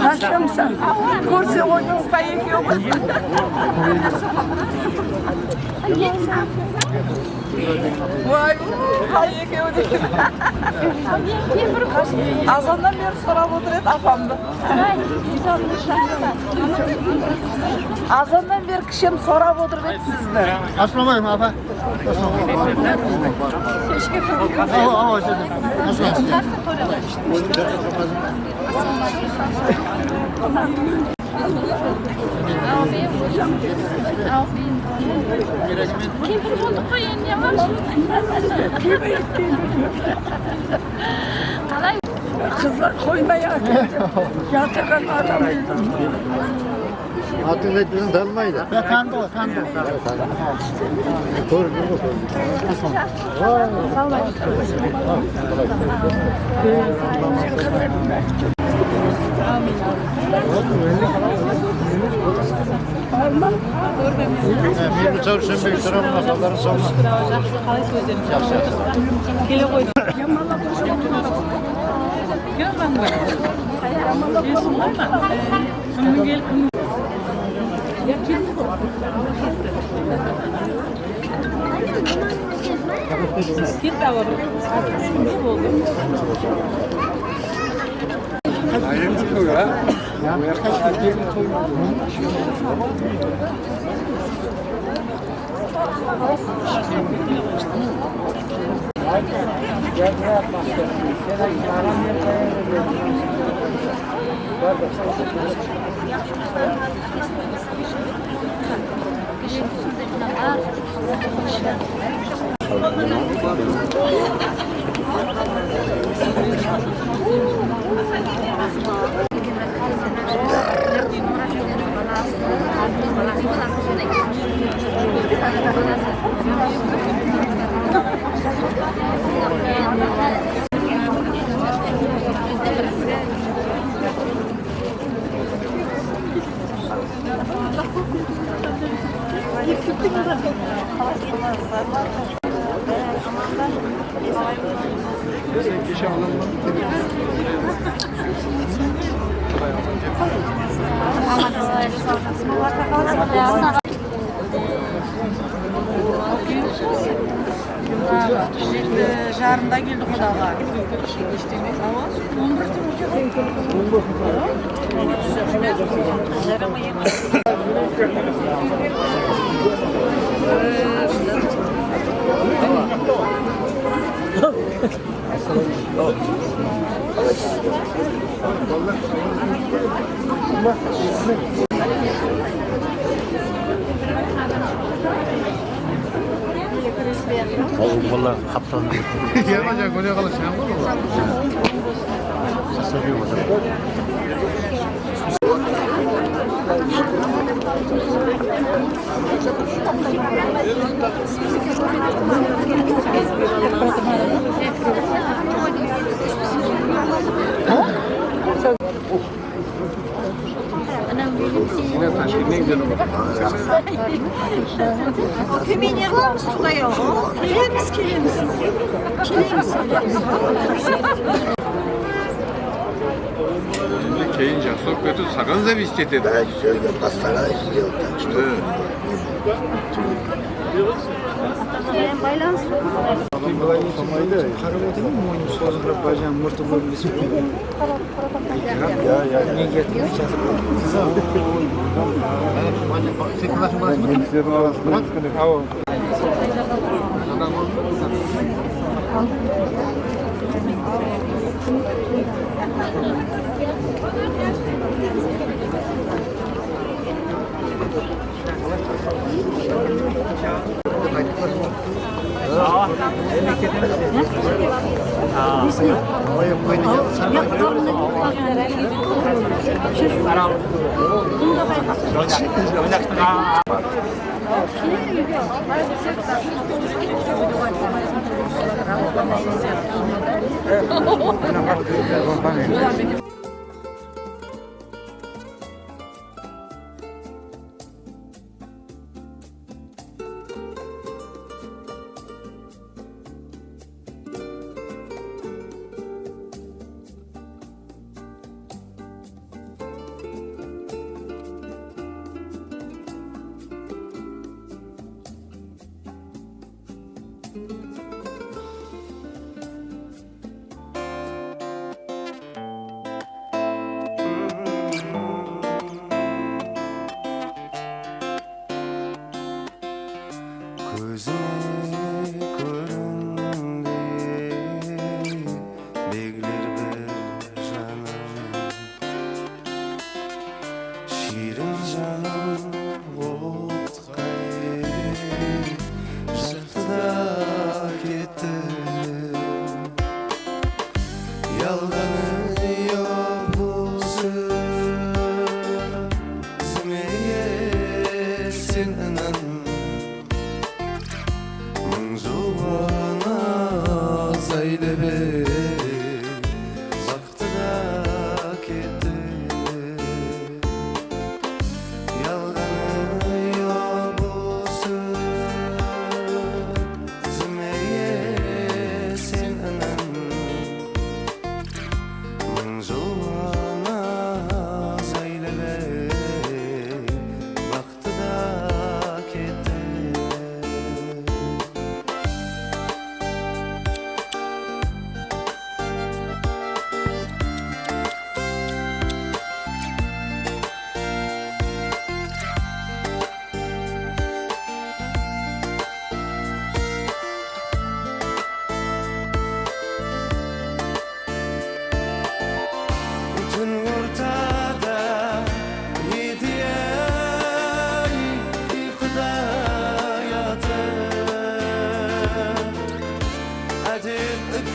Taşlamışsın. Kursi koydunuz da yıkıyor. Vay, hayır ki azından beri sorab oturuyor apamda. Azından beri kişim sorab oturuyor sizden. Asmamayım abi. Keşke Kim bulduk bu yenge var? kızlar koymaya yatakan adamıydı. Atın etmesini tanımaydı. Tanıdı o, tanıdı. Doğru, bir çalışan bir sıra masaları sonra. Gele koy. Git baba. Hayır çıkıyor ya. Ya kaç bir kişi alınmadı. Jarında geldi kudağa. Vallahi kaptan. Yapacak oraya kalır şey yapar mı? Seviyorum hocam. Yine taşkın ne güzel olur. Pimini var mı suda yok? Kilemiz. 개인 약속도 사관세 비슷했대. 나 저희가 pasará 이제부터.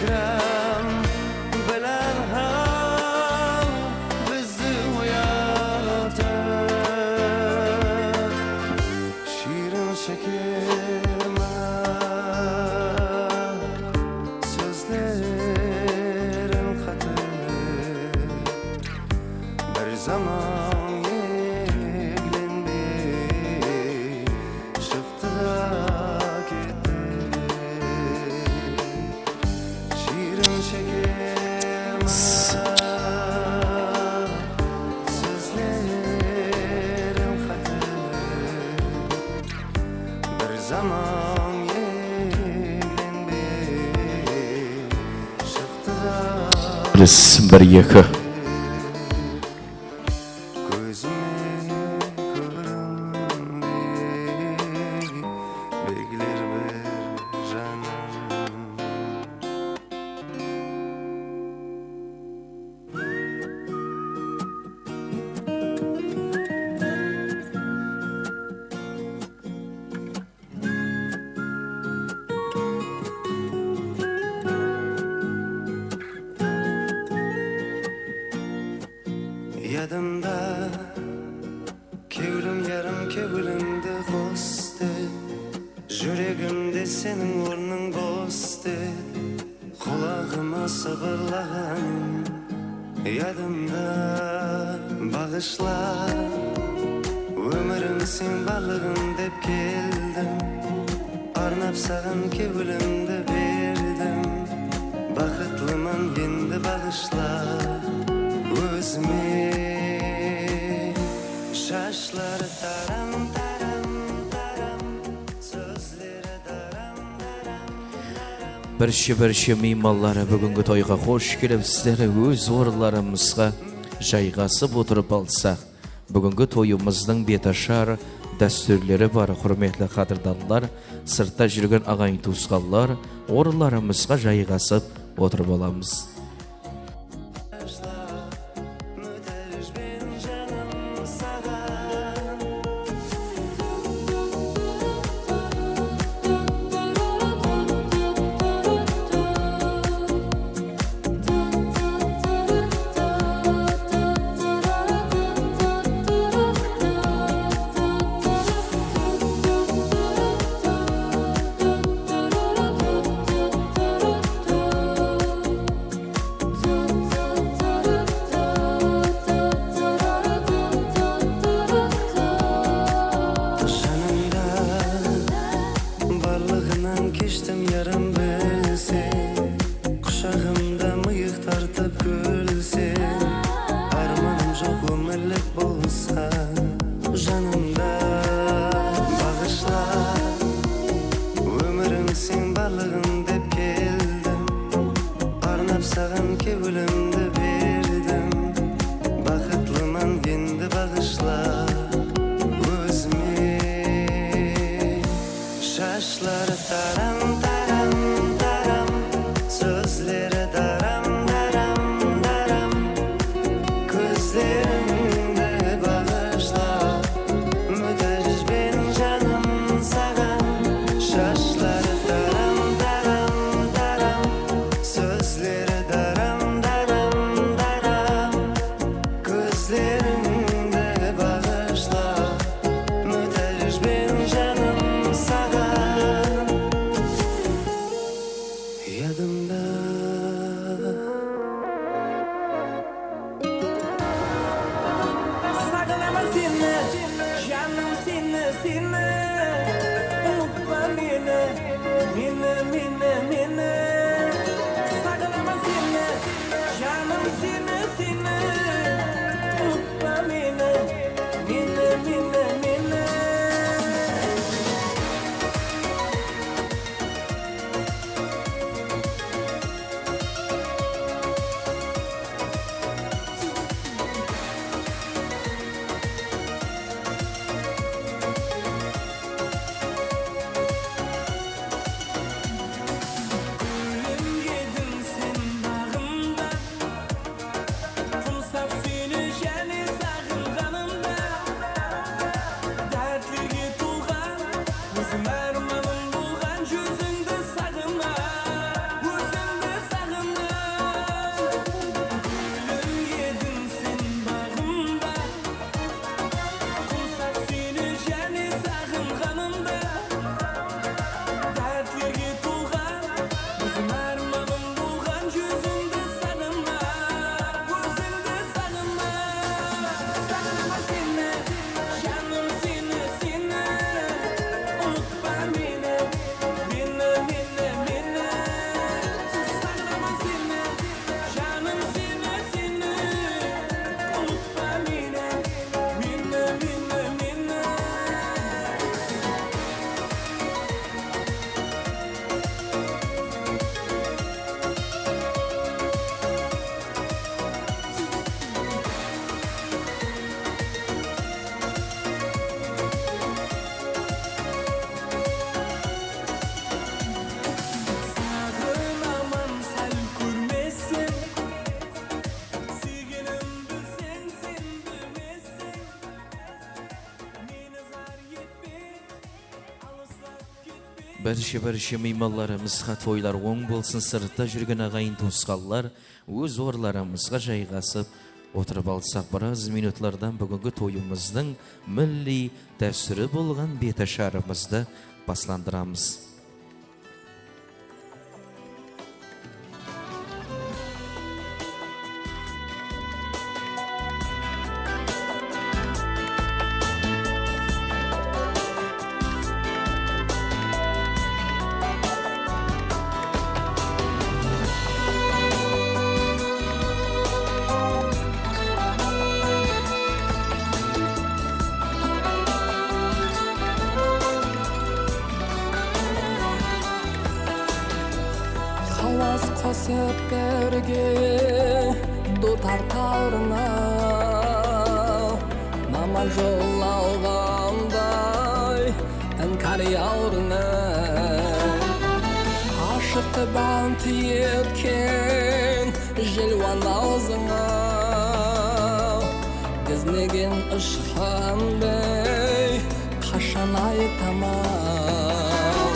fikrim bilen ham bizi uyatar şirin şekerime sözlerin katili bir zaman yeklendi çıktı da gitti şirin şekerime sözlerin katili bir zaman yeklendi çıktı da bir yakı. gözüme göründü bekler bir canım Yadımda kevrim yarım kevrimde hoste Yüreğimde senin ornun boste Kulağıma sabırlağın Yadımda bağışla Ömrüm sen balığın dep geldim Arnap sağın kevrimde verdim Bakıtlıman yendi bağışla Özüme şaşları taram taram taram sözleri taram taram Bir meymanlara bugungi toyga hoş kelibsizlar. Öz o'rinlarimizga jayg'asib o'tirib olsak, bugungi to'yimizning betaşar dasturlari bor. Hurmatli qadrdonlar, sirtda yurgan ag'ang to'sqanlar, o'rinlarimizga jayg'asib o'tirib olamiz. Barışı meymallarımızga toylar oң bolsun, sırtta жүрген ағайын туысқанlar өз орларымызға жайғасып отырып алсақ, біраз минутлардан бүгінгі тойымыздың милли дәстүрі болған беташарымызды басландырамыз. Havas qosib berge dotar tavrına Nama jol alğanday enkar yavrına Aşıqı bantı yetken jilvan ağzına Giznegin ışıqan bey qaşan aytamam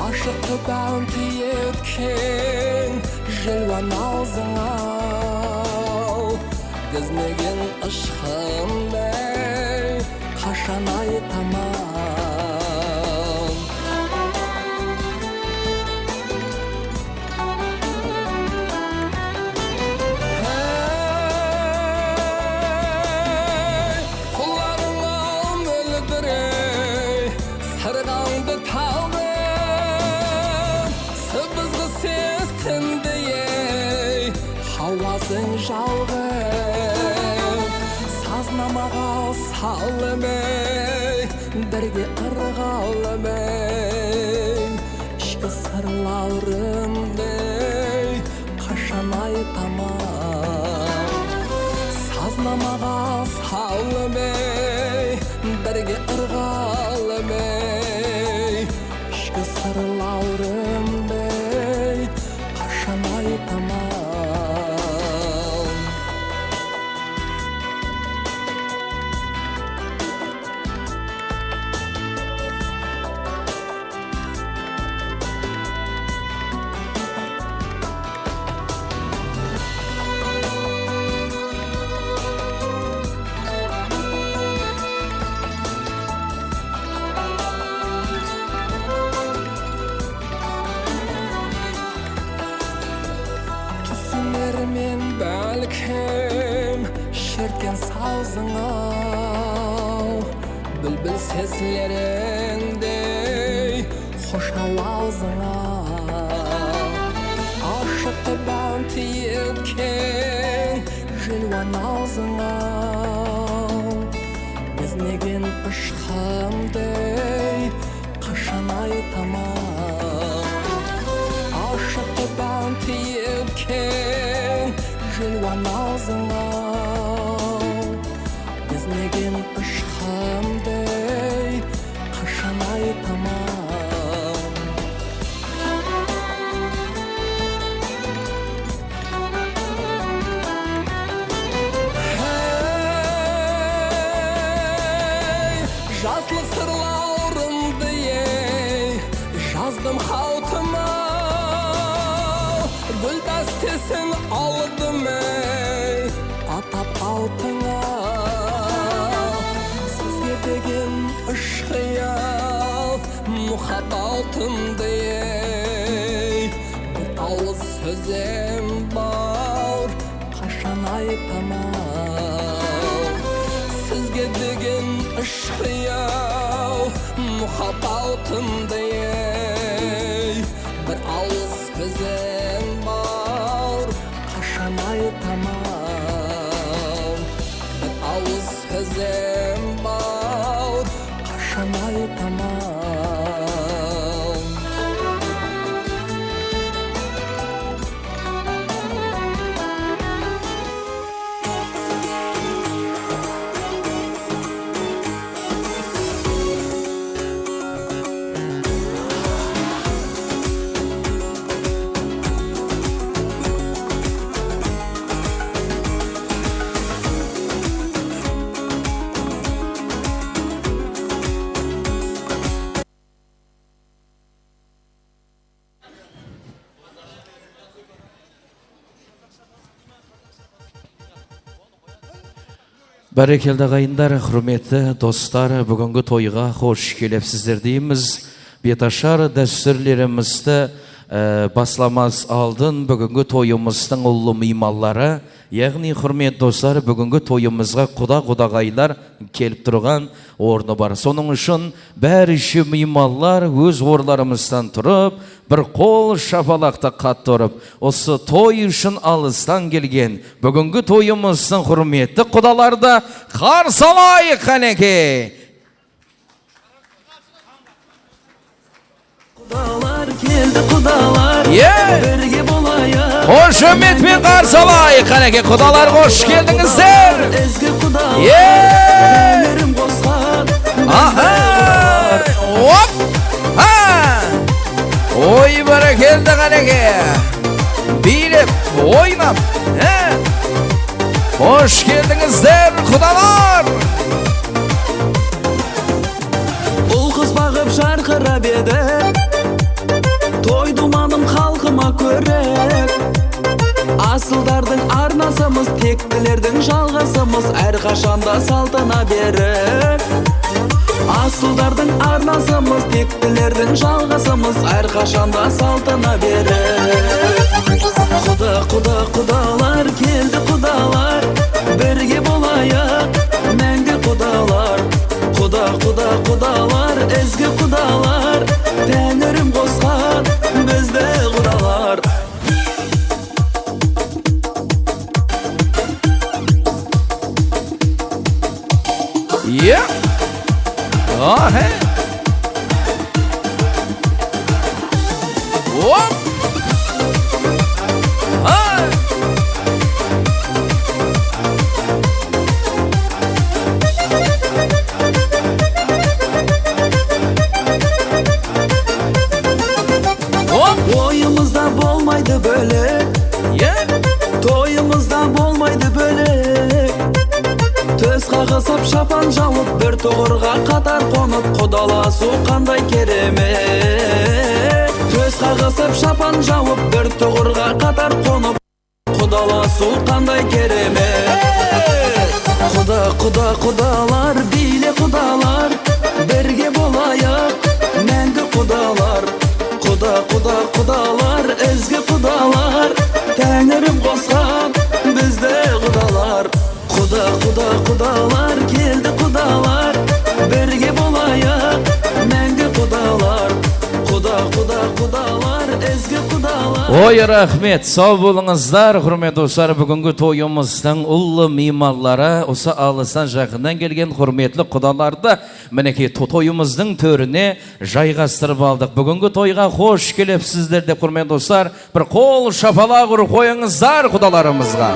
Aşıqı bantı yetken jilvan ağzına Giznegin ışıqan bey qaşan aytamam Kullarım öldürey sarğandı tağın Sıbızgı ses tindiyey havasın жалғын Сазнамаға салымей бірге ырғалымей ішкі сырларымдей қашан айтамам Сазнамаға салымей бірге ырғалымей ішкі сырларымдей қашан айтамам Түсінермен бәлкім шерткен саузыңа Бүлбіл сезлеріңдей хош ауазыңа Ашықты бәнті еткен жilvan аузыңа Бізнеген ұшқамдей қашан айтамам Aşıqı bantı yetken jilvan ağzına Biznegin ışıqamdey qaşan aytamam Hey, жазлық сырларымды ей жаздым хауtıma Gül dastesini aldım ey atap altına Sizge degen ışqiyal muhabbatımdı ey Bir tavız sözüm var qaşan aytamam Sizge degen ışqiyal muhabbatımdı ey Bir ağız sözüm var qaşan aytamam Bir ağız sözüm var qaşan aytamam Бәрекелді ағайындар, құрметті достар, бүгінгі тойға қош келіпсіздер дейміз. Беташар дәстүрлерімізді басламас алдын бүгінгі тойымыздың ұлы меймаллары, яғни құрмет достар, бүгінгі тойымызға құда-құдағайлар келіп тұрған орны бар. Соның үшін бәріші меймаллар өз орларымыздан тұрып, бір қол шапалақта қатты ұрып, осы той үшін алыстан келген бүгінгі тойымыздың құрметті құдаларды қарсы алайық қанеке. Құдалар келді, құдалар бірге болайық. Қош үмітпен қарсы алайық қанеке. Құдалар қош келдіңіздер. Ezgi құдалар тәңірім қосқан Ой, бәрекелді қанеке. Билеп, ойнап. Қош келдіңіздер, құдалар. Ұл қыз бағып жарқырап еді, той думаным халқыма көрек. Асылдардың арнасымыз, тектілердің жалғасымыз, әрқашанда салтына берік. Асылдардың арнасымыз, тектілердің жалғасымыз, әрқашанда салтына берік. Құдалар келді, құдалар бірге болайық, мәңгі құдалар. Құдалар, ezgi құдалар тәңірім қосқан бізді құдалар. Ойымызда болмайды бөлек, тойымызда болмайды бөлек. Төс қағысып шапан жауып, бір тұғырға қатар қонып, құдаласу қандай керемет. Төс қағысып шапан жауып, бір тұғырға қатар қонып, құдаласу қандай керемет. Құдалар, биле құдалар, бірге болайық, мәңгі құдалар. Құдалар, ezgi құдалар, тәңірім қосқан бізді құдалар. Құдалар келді, құдалар бірге болайық, мәңгі құдалар. Құдалар, ezgi құдалар. Ой, рахмет, сау болыңыздар, құрмет достар. Бүгінгі тойымыздың ұлы меймаллары, осы алыстан жақыннан келген құрметлі құдаларды мінекей тойымыздың төріне жайғастырып алдық. Бүгінгі тойға қош келіпсіздер деп, құрмет достар, бір қол шапалақ ұрып қойыңыздар құдаларымызға.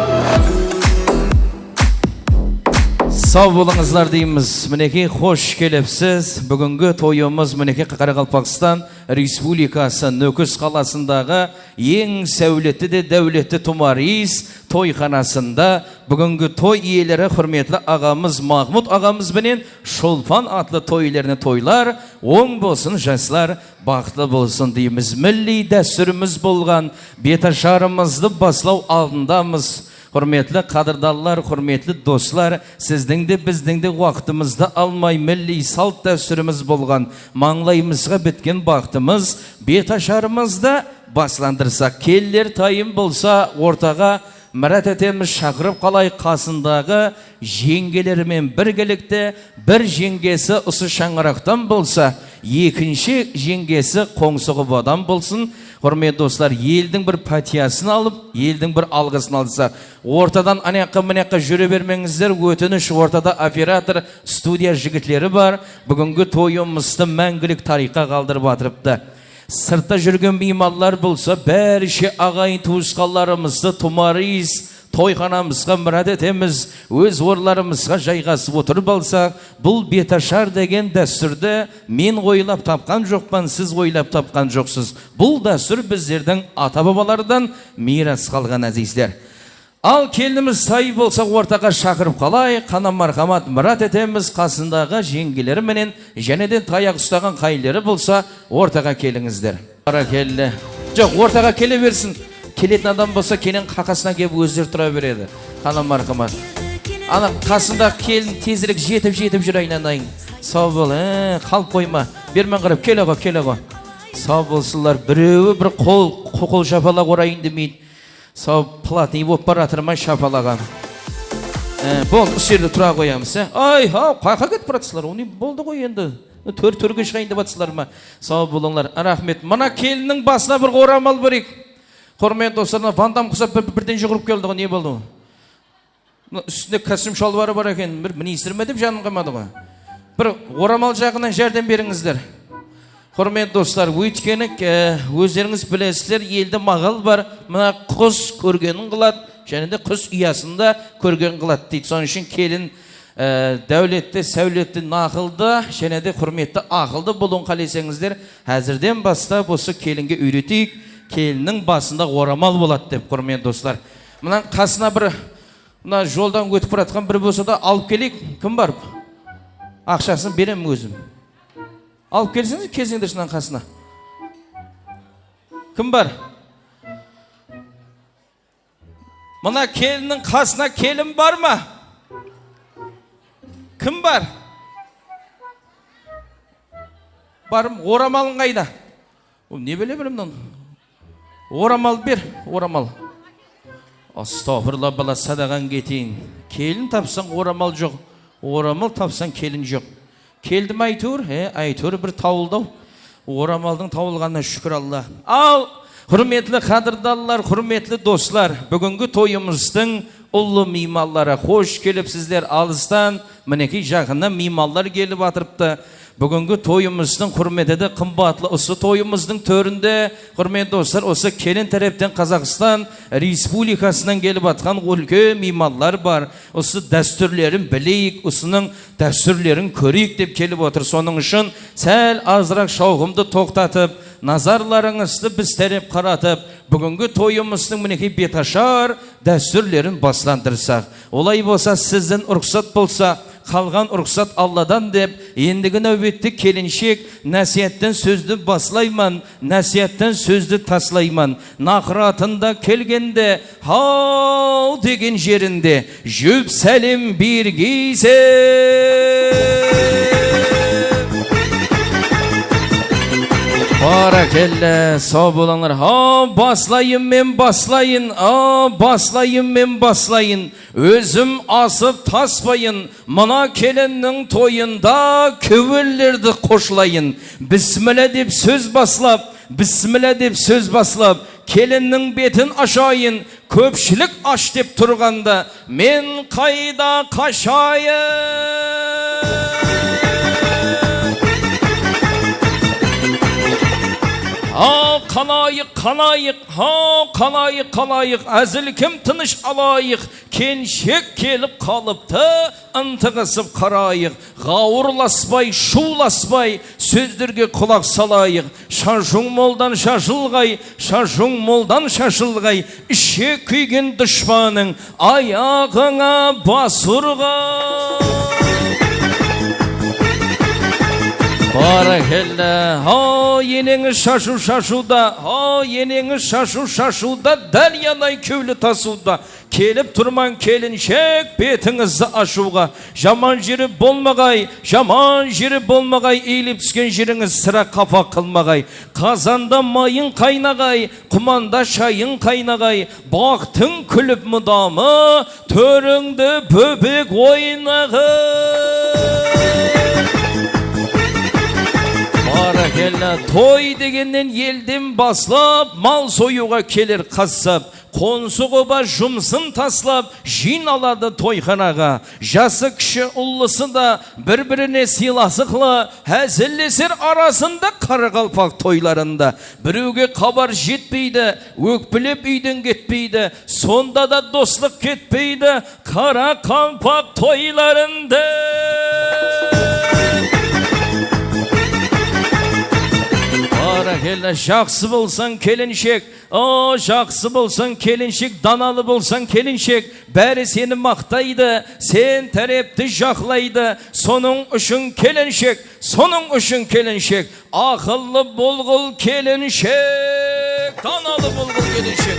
Сау болыңыздар дейміз. Мінекей қош келіпсіз. Бүгінгі тойымыз мінекей Қарақалпақстан Республикасы Нөкіс қаласындағы ең сәулетті де дәулетті Тумарис тойханасында бүгінгі той иелері құрметлі ағамыз Махмұт ағамыз бенен Шолпан атлы тойлеріне тойлар, оң болсын жастар, бақытлы болсын дейміз. Милли дәстүріміз болған беташарымызды баслау алдындамыз. Құрметлі қадырдаллар, құрметлі достар, сіздің де біздің де уақытымызды алмай милли салт дәстүріміз болған маңлайымызға біткен бақытымыз беташарымызды басландырсақ, келлер тайым болса ортаға Мұрат әтеміз шақырып қалай қасындағы жеңгелерімен біргелікті, бір жеңгесі ұсы шаңырақтан болса, екінші жеңгесі Қоңсығыбадан болсын. Құрметті достар, елдің бір патиясын алып, елдің бір алғысын алса, ортадан анаяққа жүре бермеңіздер, өтініш. Ортада оператор, студия жігітлері бар. Бүгінгі тойымызды мәңгілік тарихқа қалдырып атырыпты. Сыртта жүрген меймандар болса, бәріше ағайын туысқандарымызды Тумарис тойханамызға мұрат етеміз, өз орларымызға жайғасып отырып алсақ, бұл беташар деген дәстүрді мен ойлап тапқан жоқпан, сіз ойлап тапқан жоқсыз. Бұл дәстүр біздердің ата-бабалардан мирас қалған әзіздер. Ал келініміз тай болса ортаға шақырып қалай, қана мархамат мұрат етеміз, қасындағы жеңгелері менен және де таяқ ұстаған қайлері болса ортаға келіңіздер. Жоқ, ортаға келе берсін. Келетін адам болса, кенен қақасына кеп өздер тұра береді. Қана мархамат. Ана қасында келін тезірек жетіп жүр айналайын. Сау бол, қалып қойма. Бермен қарап, кел аға. Сау болсылар, біреуі бір қол шапалақ орайын демейді. Сау платный болып баратырмай шапалаған. Бол, үсерді тұра қоямыз. Ай, қайқа кетіп баратсылар, оны болды ғой енді. Төрге шығайын деп атсылар ма? Сау болыңлар, рахмет. Мына келіннің басына бір орамал берейік. Құрметті достарына вандам құсап бірден жүгіріп келді ғой, не болды? Үстінде костюм шалбары бар екен, бір министр ме деп жаным қамады ғой. Бір орамал жағынан жәрдем беріңіздер. Құрметті достар, өйткені өздеріңіз білесіздер, елді мағал бар, мына құс көргенін қылады, және де құс ұясында көргенін қылады дейді. Соның үшін келін дәулетті, сәулетті, нақылды, және де құрметті ақылды болуын қалесеңіздер, әзірден бастап осы келінге үйретейік, келіннің басында орамал болады деп, құрметті достар. Мына қасына бір мына жолдан өтіп баратқан бір болса да алып келейік. Кім бар? Ақшасын беремін өзім. Алып келсеңіз кезеңдершінің қасына. Кім бар? Мына келіннің қасына келін бар ма? Кім бар? Барым, орамалың қайда? Не біле білімнің? Орамал бер, орамал. Астағфирулла, бала садаған кетейін. Келін тапсан орамал жоқ, орамал тапсан келін жоқ. Келді ме айтуыр? Айтуыр бір тауылдау. Орамалдың тауылғанына шүкір Алла. Ал, құрметлі қадырдалылар, құрметлі достар, бүгінгі тойымыздың ұлы меймаллары қош келіпсіздер. Алыстан мінекей жақыннан меймаллар келіп атырыпты. Бүгінгі тойымыздың құрметеді қымбатлы осы тойымыздың төрінде, құрметті достар, осы келін тараптан Қазақстан Республикасынан келіп атқан үлкен меймандар бар. Осы дәстүрлерін білейік, осының дәстүрлерін көрейік деп келіп отыр. Соның үшін сәл азырақ шауғымды тоқтатып, назарларыңызды біз тарап қаратып, бүгінгі тойымыздың мінекей беташар дәстүрлерін басландырсақ. Олай болса, сіздің рұқсат болса, қалған рұқсат Алладан деп, ендігі нәубетті келіншек нәсияттен сөзді баслайман, нәсияттен сөзді таслайман. Нақыратында келгенде, хау деген жерінде, жүп сәлем бергейсе. Баракелле, сау болаңдар. Баслайын мен баслайын, баслайын мен баслайын. Өзім асып таспайын, мына келіннің тойында көбелерді қошылайын. Бісмілі деп сөз баслап, бісмілі деп сөз баслап, келіннің бетін ашайын. Көпшілік аш деп тұрғанда, мен қайда қашайын? Қалайық, әзіл кім тыныш алайық, кеншек келіп қалыпты, ынтығысып қарайық, ғауырласпай, шуласпай, сөздерге құлақ салайық, шашың молдан шашылғай, ішке күйген дұшпаның аяғыңа басырғай. Баракелле, енеңіз шашу-шашуда, дәлянай көйлі тасуда, келіп тұрман келіншек бетіңізді ашуға. Жаман жері болмағай, ейліп түскен жеріңіз сыра қапа қылмағай. Қазанда майын қайнағай, құманда шайын қайнағай, бақтың күліп мұдамы, төріңді бөбек ойнағай. Баракелла, той дегеннен елден баслап, мал союға келер қасап, қонсы қоба жұмсын таслап, жиналады тойханаға. Жасы кіші ұллысы да бір-біріне сыйласықлы, әзілесер арасында қарақалпақ тойларында. Біреуге хабар жетпейді, өкпілеп үйден кетпейді, сонда да достық кетпейді қарақалпақ тойларында. Баракелла, жақсы болсан келіншек, жақсы болсан келіншек, даналы болсан келіншек, бәрі сені мақтайды, сен тәрепті жақлайды. Соның үшін келіншек, ақыллы болғыл келіншек, даналы болғыл келіншек.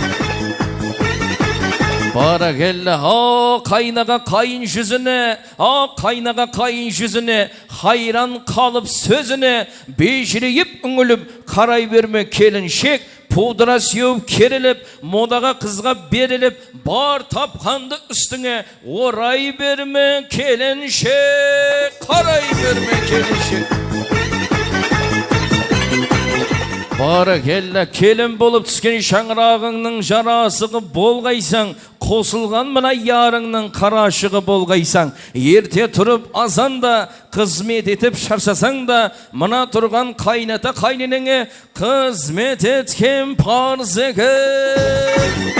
Barakalla, ha kaynağa kayın yüzüne, ha kaynağa kayın yüzüne, hayran kalıp sözüne, beşireyip üngülüp, karay verme kelinşek, pudra siyop kerilip, modaga kızga berilip, bar tapkandı üstüne, oray verme kelinşek, karay verme kelinşek. Barakalla, kelin bolup түскен шаңырағыңның жарасығы болғайсаң, қосылған мына ярыңның қарашығы болғайсаң, ерте тұрып азанда, қызмет етіп шаршасаң да, мына тұрған қайната қайненіңе қызмет еткен парыз екен.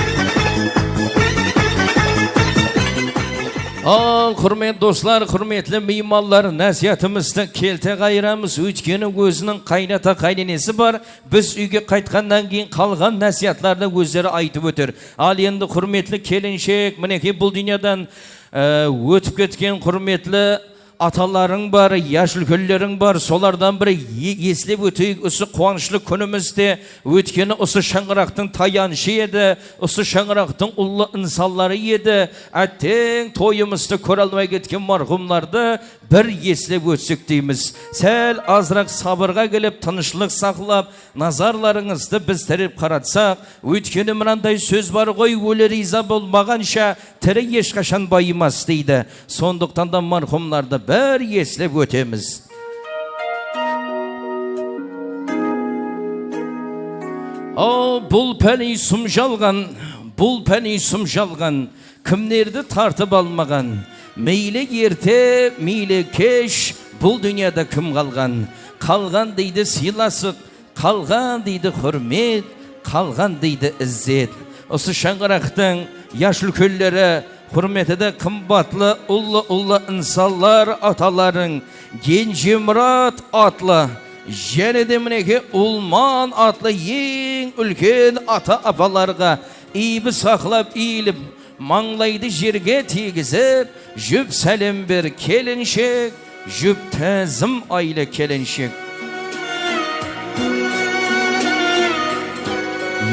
Al hürmet dostlar, hürmetli mimarlar, nasihatimizde kelte gayramız, ötkeni özünün kaynata kaynenesi var. Biz uyga qaytqandan keyin qalgan nasihatlarni o'zlari aytib o'tir. Al endi hürmetli kelinşek, mineki bu dünyadan o'tib ketgan hürmetli atalarың бар, яш үлкенлерің бар, солардан бірі еслеп өтейік осы қуанышlı күнімізде. Өткені осы шаңырақтың таянышы еді, осы шаңырақтың ұлы инсанлары еді. Әттең тойымызды көре алмай кеткен марқұмларды бір еслеп өтсек дейміз. Сәл азырақ сабырға келіп, тынышлық сақлап, назарларыңызды біз тәріп қаратсақ, өткені мынандай сөз бар ғой, өлі риза болмағанша тірі ешқашан байымас дейді. Сондықтан да марқұмларды бір еслеп өтеміз. Бұл пәни сұм жалған, бұл пәни сұм жалған, кімдерді тартып алмаған, мейлі ерте, мейлі кеш, бұл дүнияда кім қалған? Қалған дейді сыйласық, қалған дейді құрмет, қалған дейді іззет. Осы шаңырақтың яш үлкенлері, hürmetede kımbatlı ullu insanlar ataların Genci Murat atlı jenedimneki Ulman atlı yen ülken ata apalarga ibi saklap iyilip manglaydı jirge tigizip jüp selim bir kelinşek jüp tezim aile kelinşek.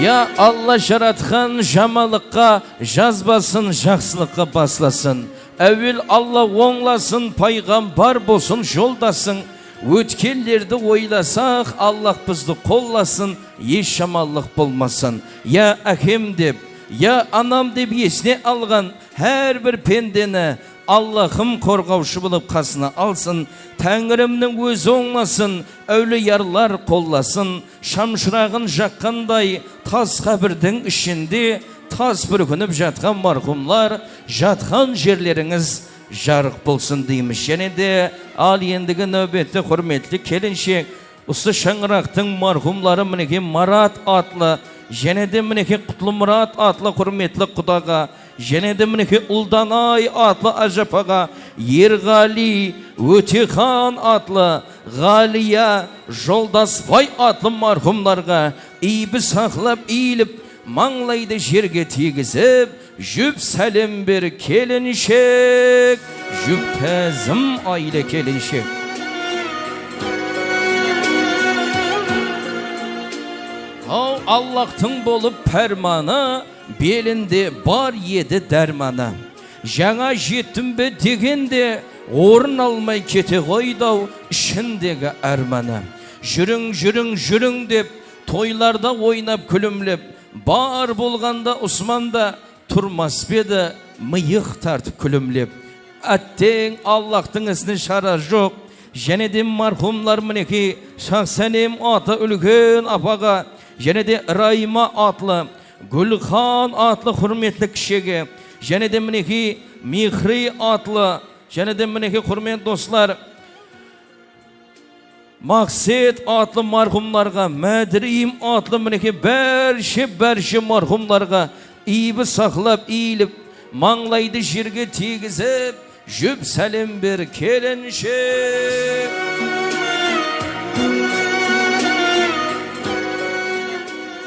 Ya Allah жаратқан жамалыққа жазбасын, жақсылыққа басласын. Әуел Allah оңласын, пайғамбар болсын, жолдасың. Өткелдерді ойласақ, Allah бізді қолласын, еш жамалық болмасын. Я әкем деп, я анам деп есіне алған әрбір пендені Allah'ım қорғаушы болып қасына алсын, Тәңірімнің өзі оңласын, әулиялар қолласын, шамшырағын жаққандай тас қабірдің ішінде тас бүркініп жатқан марқұмлар, жатқан жерлеріңіз жарық болсын дейміз. Және де ал ендігі нөбетті құрметті келіншек, осы шаңырақтың марқұмлары мінеке Марат атлы, және де мінеке Құтлымұрат атлы құрметті құдаға, және де мінеке Ұлданай атлы Ажапаға, Ерғали, Өтехан атлы Ғалия, Жолдасбай атлы марқұмларға ибі сақлап иіліп, маңлайды жерге тегізіп, жүп сәлем бір келіншек, жүп тәзім айлы келіншек. Allah'tың болып пәрманы, белінде бар еді дәрманы. Жаңа жеттім бе дегенде, орын алмай кете қойдау ішіндегі әрманы. Жүрің, жүрің, жүрің деп, тойларда ойнап күлімлеп, бар болғанда Усманда тұрмас беді, миық тартып күлімлеп. Әттең Allah'тың ісіне шара жоқ, және де марқұмлар мінеке Шахсәнем аты үлкен апаға, және де Райма атлы, Гүлхан атлы құрметлі кішеге, және де мінеке Михри атлы, және де мінеке құрмет достар, Мақсет атлы марқұмларға, Мәдрим атлы мінеке бәрші марқұмларға ибі сақлап иіліп, маңлайды жерге тегізіп, жүп сәлем бір келіншек.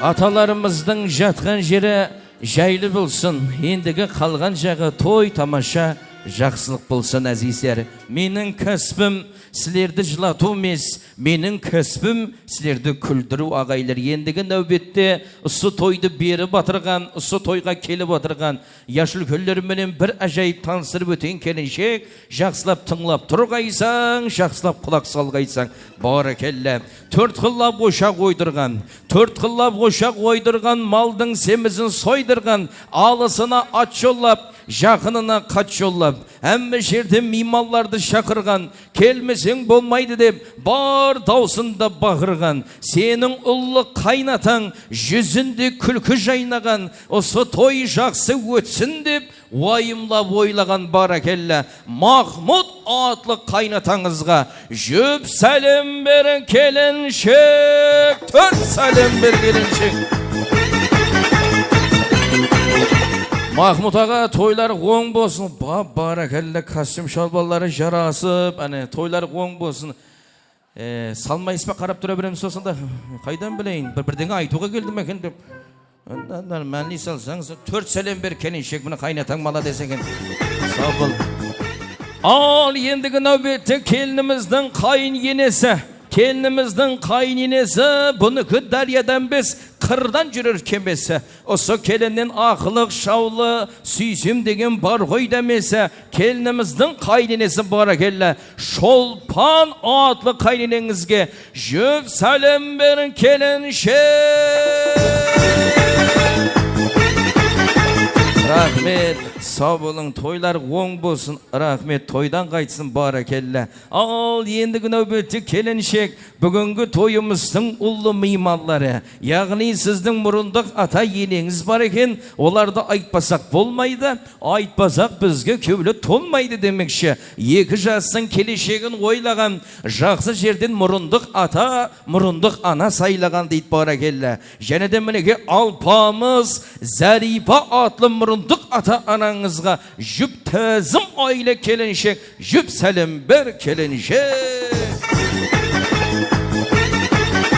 Atalarımızdan жатқан жері жайлы болсын, ендігі қалған жағы той тамаша жақсылық болсын әзизлер. Менің кәсібім сілерді жылату емес, менің кәсібім сілерді күлдіру ағайлар. Ендігі нәубетте ұсы тойды бері батырған, ұсы тойға келіп батырған яшыл көллерменен бір әжайып танысырып өтен келіншек, жақсылап тыңлап тұрғайсаң, жақсылап құлақ салғайсаң, баракеллә. Төрт қыллап ошақ ойдырған, төрт қыллап ошақ ойдырған, малдың семізін сойдырған, алысына ат жоллап, жақынына қат жоллап, әмі жерде мималларды шақырған, келмесең болмайды деп бар даусында бағырған, сенің ұлы қайнатаң жүзінде күлкі жайнаған, осы той жақсы өтсін деп уайымлап ойлаған баракеллә. Махмұт атлы қайнатаңызға жүп сәлем берін келіншек, төрт сәлем бер келіншек. Махмұт аға, тойлар оң болсын. Баракеллә, костюм шалбарлары жарасып, тойлар оң болсын. Салмайсыз ба, қарап тұра береміз осында? Қайдан білейін? Бірдеңе айтуға келдім екен деп. Мәнлей салсаңыз, төрт сәлем бер келіншек, мұны қайнатаң мала десеген. Сау бол. Ал ендігі нәубетте келініміздің қайын енесі. Келініміздің қайын енесі бұныкі дариядан без қырдан жүрір кемесі. Осы келіннен ақылық шаулы сүйсім деген бар ғой демесі. Келініміздің қайын енесі баракеллә. Шолпан атлы қайын енеңізге жүп сәлем берін келіншек. Рахмет, сау болың, тойлар оң болсын. Рахмет, тойдан қайтсын баракеллә. Ал ендігі нәубетте келіншек, бүгінгі тойымыздың ұлы мейманлары, яғни сіздің мұрындық ата енеңіз бар екен, оларды айтпасақ болмайды, айтпасақ бізге көбілі толмайды демекші. Екі жастың келешегін ойлаған, жақсы жерден мұрындық ата, мұрындық ана сайлаған дейді баракеллә. Және де мінеге алпамыз Зәрипа атлы мұрындық ата анаңызға жүп тәзім айлы келіншек, жүп сәлем бер келіншек.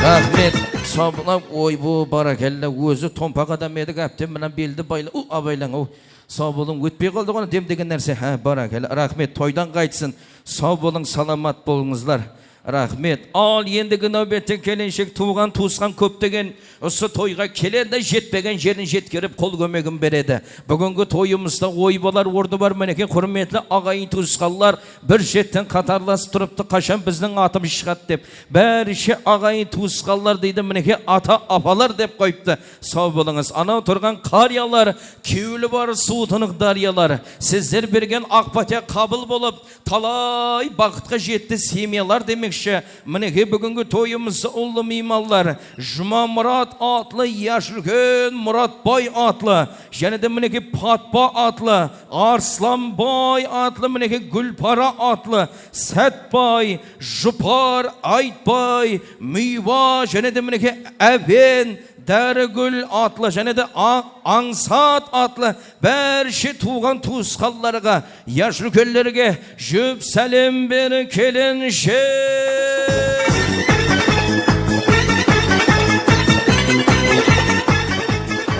Рахмет, сабылап, ой бұ баракеллә, өзі томпақ адам едік, әптен мінен белді байлы, абайлан, сау болың, өтпей қалды ғана дем деген нәрсе, баракеллә. Рахмет, тойдан қайтсын, сау болың, саламат болыңызлар. Рахмет. Ал ендігі нәубетте келіншек туған туысқан көптеген осы тойға келеді, жетпеген жерін жеткеріп қол көмегін береді. Бүгінгі тойымызда ойбалар орды бар, мінеке құрметлі ағайын туысқанлар бір жеттен қатарлас тұрыпты, қашан біздің атым шығады деп. Бәріше ағайын туысқанлар дейді, мінеке ата апалар деп қойыпты. Сау болыңыз. Анау тұрған қариялар, кеулі бар суытынық дариялар, сіздер берген ақпатя қабыл болып, талай бақытқа жетті семьялар демек. Мінеге бүгінгі тойымыз ұлы мейманлар Жұма Мұрат атлы, Яшілген Мұратбай атлы, және де мінеге Патпа атлы, Арсланбай атлы, мінеге Гүлпара атлы, Сәтбай, Жұпар, Айтбай, Мүйва, және де мінеге Әбен, Дәрігүл атлы, және де Аңсат атлы, бәрші туған туысқалларға, Яшілкөллерге жүп сәлем бері келіншек.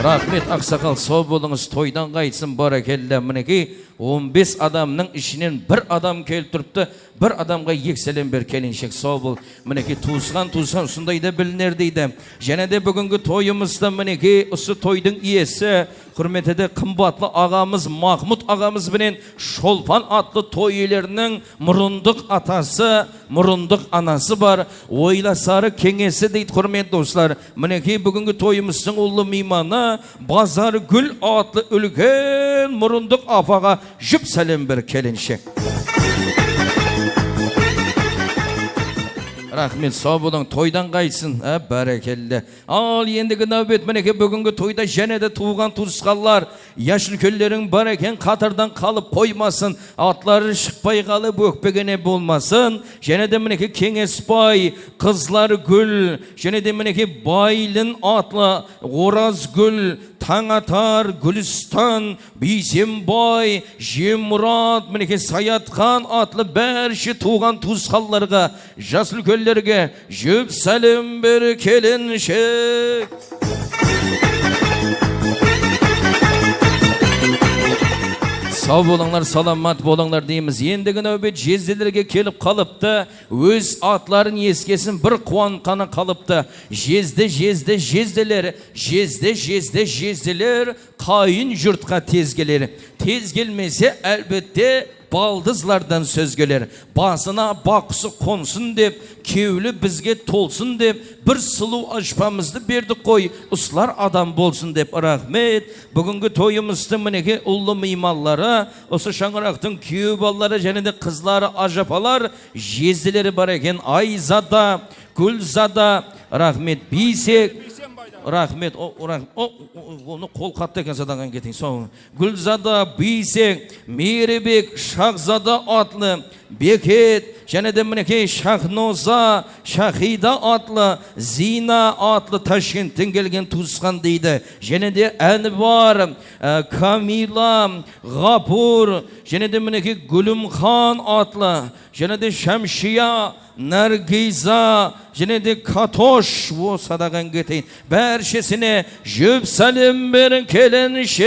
Рахмет, ақсақал, сау болыңыз, тойдан қайтсын баракеллә. Мінеке 15 адамның ішінен бір адам келіп тұрыпты, бір адамға ек сәлем бер келіншек, сау бол. Мінеке туысқан ұсындайды білінер дейді. Және де бүгінгі тойымызда мінеке ұсы тойдың иесі, құрметеді қымбатлы ағамыз Махмұт ағамыз бенен Шолпан атлы той иелерінің мұрындық атасы, мұрындық анасы бар. Ойласары кеңесі дейді құрметті достар. Мінеке бүгінгі тойымыздың ұлы мейманы Базар Гүл атлы үлкен мұрындық апаға жүп сәлем бер келіншек. Рахмет, сау болың, тойдан қайтсын, бәрекелді. Ал ендігі нәубет мінеке бүгінгі тойда және де туған туысқанлар, Яшілкөллерің бар екен, қатардан қалып қоймасын, атлары шықпай қалып өкпегене болмасын. Және де мінеке Кеңесбай, Қызлар Гүл, және де мінеке Байлын атлы, Оразгүл, Таңатар, Гүлістан, Бейсенбай, Жемұрат, мінеке Саятхан атлы бәрші туған туысқанларға, Жасылкөллерге жүп сәлем бер келіншек. Sağ bolыңlar, salamat bolыңlar дейміз. Ендігі нәубет жезделерге келіп қалыпты. Өз атларын ескесін бір қуанқаны қалыпты. Жезделер, жезделер, қайын жұртқа тез келер. Тез келмесе әлбетте балдызлардан сөз келер. Басына бақсы қонсын деп, кеулі бізге толсын деп, бір сұлу ашпамызды берді қой, ұслар адам болсын деп. Рахмет. Бүгінгі тойымызды мінеге ұлы меймаллары, осы шаңырақтың күйеу балалары және де қызлары ажапалар, жезделері бар екен. Айзада, Гүлзада, рахмет. Бейсек, рахмет. Оны қол қатты екен задаған кетейін. Соң. Гүлзада, Бейсек, Мейребек, Шахзада атлы, Бекет, және де мінекей Шахноза, Шахида атлы, Зина атлы Ташкенттен келген туысқан дейді. Және де Әнвар, Камила, Ғапур, және де мінекей Гүлімхан атлы, және де Шамшия, Наргиза, және де Катош, о садаған кетейін. Бәршесіне жүп сәлем берін келіншек.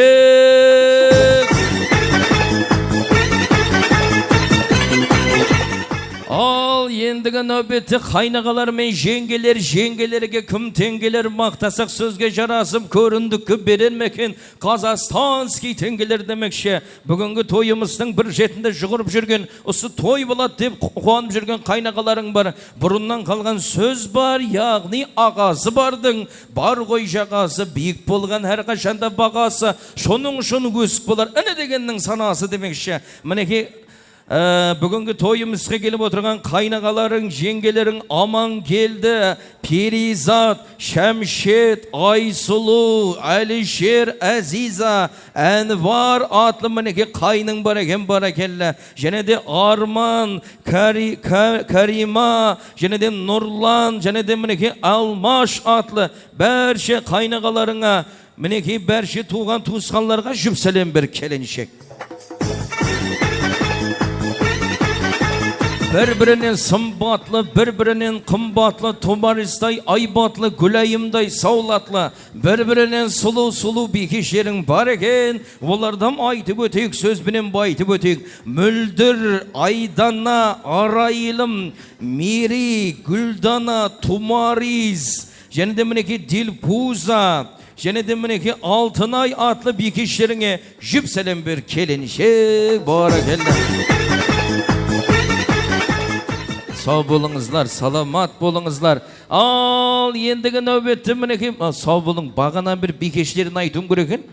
Ал ендігі нөбетті қайнағалар мен жеңгелерге кім теңгелер мақтасақ сөзге жарасып көріндіккі берер мекен Қазақстанский теңгелер демекші. Бүгінгі тойымыздың бір жетінде жүгіріп жүрген, осы той болады деп қуанып жүрген қайнағаларың бар. Бұрыннан қалған сөз бар, яғни ағасы бардың. Бар ғой жағасы, биік болған әрқашанда бағасы, шоның үшін өсік болар. Үні дегеннің санасы демекші. Мінеке бүгінгі тойымызға келіп отырған қайнағаларың, жеңгелерің аман келді. Перизат, Шәмшет, Айсұлу, Әлішер, Әзиза, Әнвар атлы мінеке қайның бар екен баракеллі. Және де Арман, Карима, және де Нұрлан, және де мінеке Алмаш атлы бәрше қайнағаларыңа, мінеке бәрше туған туысқанларға жүп сәлем бір келіншек. Бір-бірінен сымбатлы, бір-бірінен қымбатлы, Томаристай, Айбатлы, Гүлайымдай, Саулатлы, бір-бірінен сұлу-сұлу бекешерің бар екен. Олардан айтып өтейік, сөзбенен байтып өтейік. Мүлдір, Айдана, Арайлым, Мери, Гүлдана, Тумариз, және де мінеке Дилпуза, және де мінеке Алтынай атлы бекешеріңе жүп сәлем бер келіншек. Бара келді. Сау болыңызлар, саламат болыңызлар. Ал ендігі нәубетті мінеке, сау болың, бағанан бір бекештерін айтуым көреген.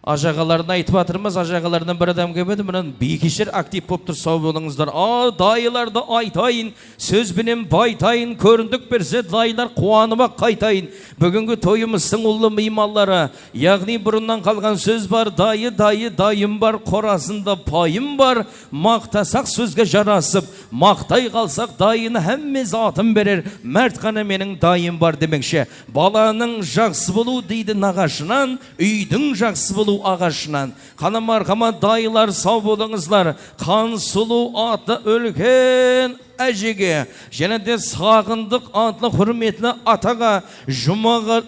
Ажағаларын айтып атырмыз, ажағаларынан бір адам кемеді, мұнан бейкешер актив боп тұр. Сау болыңыздар. Дайыларды айтайын, сөзбенен байтайын, көріндік берсе дайылар қуанымақ қайтайын. Бүгінгі тойымыздың ұлы меймаллары, яғни бұрыннан қалған сөз бар, дайым бар, қорасында пайым бар. Мақтасақ сөзге жарасып, мақтай қалсақ дайыны әммез атын берер. Мәрт қана менің дайым бар демекші. Баланың жақсы болу дейді нағашынан, үйдің жақсы болу ағашынан. Қанам арқама дайылар, сау болыңызлар. Қансұлу аты өлген әжеге, және де сағындық атлы құрметлі атаға,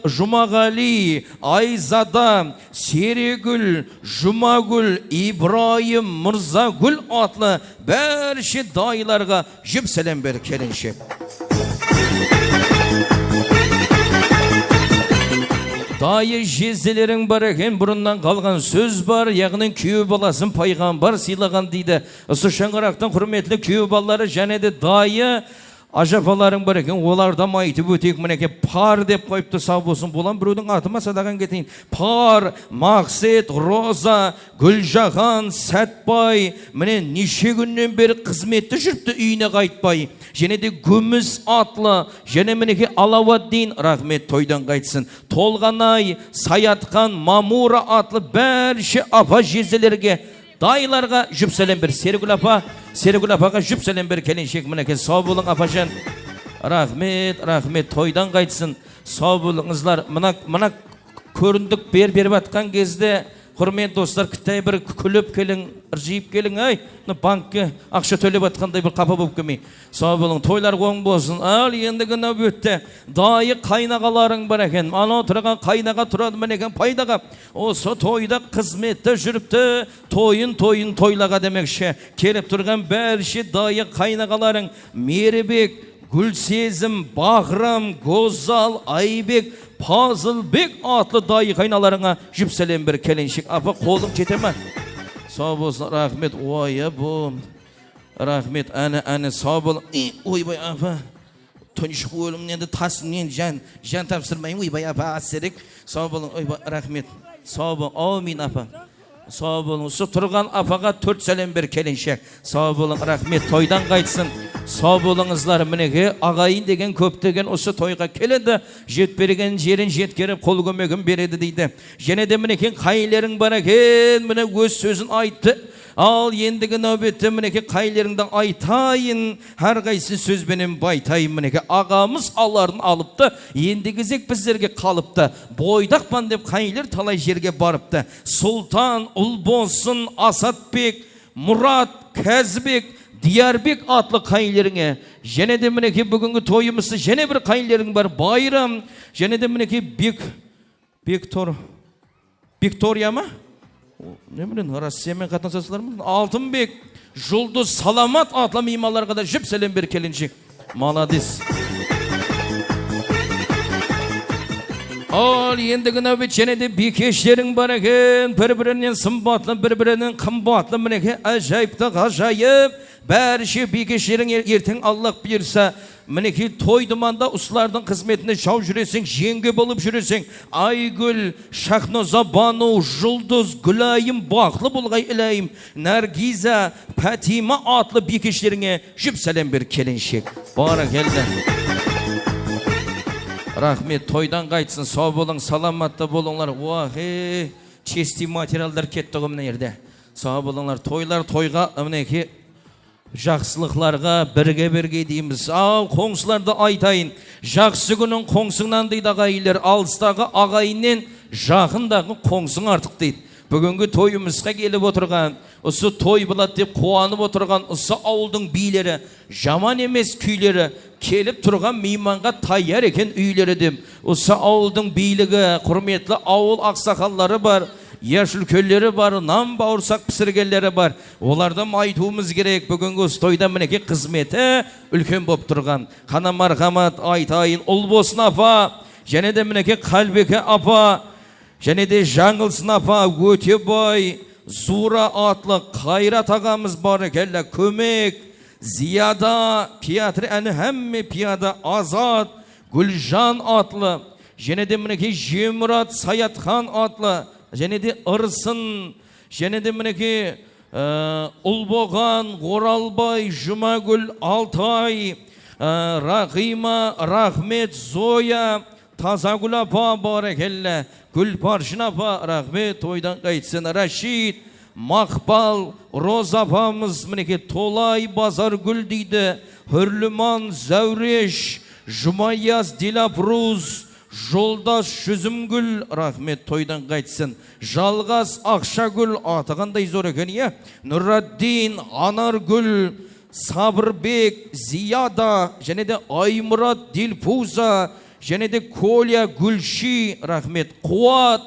Жұмағали, Айзада, Серегүл, Жұмагүл, Ибрайым, Мұрзагүл атлы бәрше дайыларға жүп сәлем бер келіншек. Дайы жезделерің бар екен, бұрыннан қалған сөз бар, яғни күйеу баласын пайғамбар сыйлаған дейді. Осы шаңырақтың құрметлі күйеу балалары және де дайы ажапаларың бар екен, олардан айтып өтейік. Мінеке пар деп қойыпты, сау болсын. Болан біреудің атыма садаған кетейін. Пар, Мақсет, Роза, Гүлжахан, Сәтбай, міне неше күннен бері қызметті жүріпті, үйіне қайтпай. Және де Күміс атлы, және мінеке Алауаддин, рахмет, тойдан қайтсын. Толғанай, Саятхан, Мамура атлы бәрше апа жезделерге, дайларға жүп сәлем бір. Серігүл апаға жүп сәлем бір келіншек. Мінеке сау болың апажан. Рахмет, тойдан қайтсын. Сау болыңызлар. Мына көріндік беріп атқан кезде Құрметті достар, кіттай бір күліп келің, ыржиып келің, ай, банкке ақша төлеп атқандай бір қапа болып келмей. Сау болың, тойлар оң болсын. Ал ендігі нәубетте дайы қайнағаларың бар екен. Ана отырған қайнаға тұрады мен екен пайдаға. Осы тойда қызметті жүріпті, тойын тойлаға демекші. Келіп тұрған бәрші дайы қайнағаларың Меребек, Гүлсезім, Бағрам, Гозал, Айбек, Пазылбек атлы дайы қайналарыңа жүп сәлем бір келіншек. Апа, қолым кете ме? Сау болсын, рахмет. Ойы бұл. Рахмет, әні сау болын. Ойбай, апа. Түншік өлімнен де тасымнен жан тапсырмайын. Ойбай, апа, асырек. Сау болын, ойбай, рахмет. Сау болын, аумин, апа. Сау болың, осы тұрған апаға 4 сәлем бір келіншек. Сау болың, рахмет, тойдан қайтсын. Сау болыңызлар, мінеге ағайын деген көптеген осы тойға келеді. Жетберген жерін жеткеріп қол көмегін береді дейді. Және де мінекен қайлерің бар екен, міне өз сөзін айтты. Ал ендігі нәубетті мінеке қайлеріңді айтайын, әр қайсы сөзбенен байтайын. Мінеке ағамыз аларын алыпты, ендігі зек біздерге қалыпты. Бойдақпан деп қайлер талай жерге барыпты. Сұлтан, Ұлбосын, Асатбек, Мұрат, Кәзбек, Диярбек атлы қайлеріңе. Және де мінеке бүгінгі тойымызды және бір қайлерің бар. Байрам, және де мінеке Виктория ма? Не білін, Россиямен қатынасасылар ма? Алтынбек, Жұлдыз, Саламат атлы меймаларға да жүп сәлем бер келіншек. Маладес. Ал ендігі нәубет және де бекештерің бар екен. Бір-бірінен сымбатлы, бір-бірінен қымбатлы мінеке әжайыпты ғажайып. Бәріше бекештерің ертең Аллах бұйырса, мінеке той думанда ұсылардың қызметіне шау жүресің, жеңге болып жүресің. Айгүл, Шахноза Бану, Жұлдыз, Гүлайым, Бақлы болғай Илайым, Наргиза, Пәтима атлы бекештеріңе жүп сәлем бер келіншек. Бара келді. Рахмет, тойдан қайтсын, сау болың, саламатты болыңлар. Уахе, чести материалдар кетті ғымын ерде. Сау болыңлар, тойлар тойға, мінеке жақсылықларға бірге дейміз. Ал қоңсыларды айтайын, жақсы күнің қоңсыңнан дейді ағайылар, алыстағы ағайыннен жақындағы қоңсың артық дейді. Бүгінгі тойымызға келіп отырған, осы той болады деп қуанып отырған осы ауылдың билері, жаман емес күйлері, келіп тұрған мейманға таяр екен үйлері деп. Осы ауылдың билігі, құрметлі ауыл ақсақаллары бар, яшілкөлері бар, нан бауырсақ пісіргендері бар. Олардан айтуымыз керек. Бүгінгі тойда мінеке қызметі үлкен болып тұрған. Қана мархамат айтайын, Ұлбосын апа, және де мінеке Қалбеке апа, және де Жаңылсын апа, Өтебай, Зура атлы Қайрат ағамыз бар екелі, көмек, Зияда, пиатр әні әмме пияда, Азат, Гүлжан атлы, және де мінеке Жемұрат Саятхан атлы, және де Ырсын, және де мінеке Ұлбоған, Оралбай, Жұмагүл, Алтай, Рахима, Рахмет, Зоя, Тазагүл апа бар екелі, Гүлпаршын апа, рахмет, тойдан қайтсын. Рашид, Мақпал, Роза апамыз, мінеке Толай, Базаргүл дейді, Хүрліман, Зәуреш, Жұмаяз, Дилапруз, Жолдас, Жүзімгүл, рахмет, тойдан қайтсын. Жалғас, Ақшагүл, атығандай зор екен, е? Нұраддин, Анаргүл, Сабырбек, Зияда, және де Аймұрат, Дилпуза, және де Коля, Гүлши, рахмет, Қуат,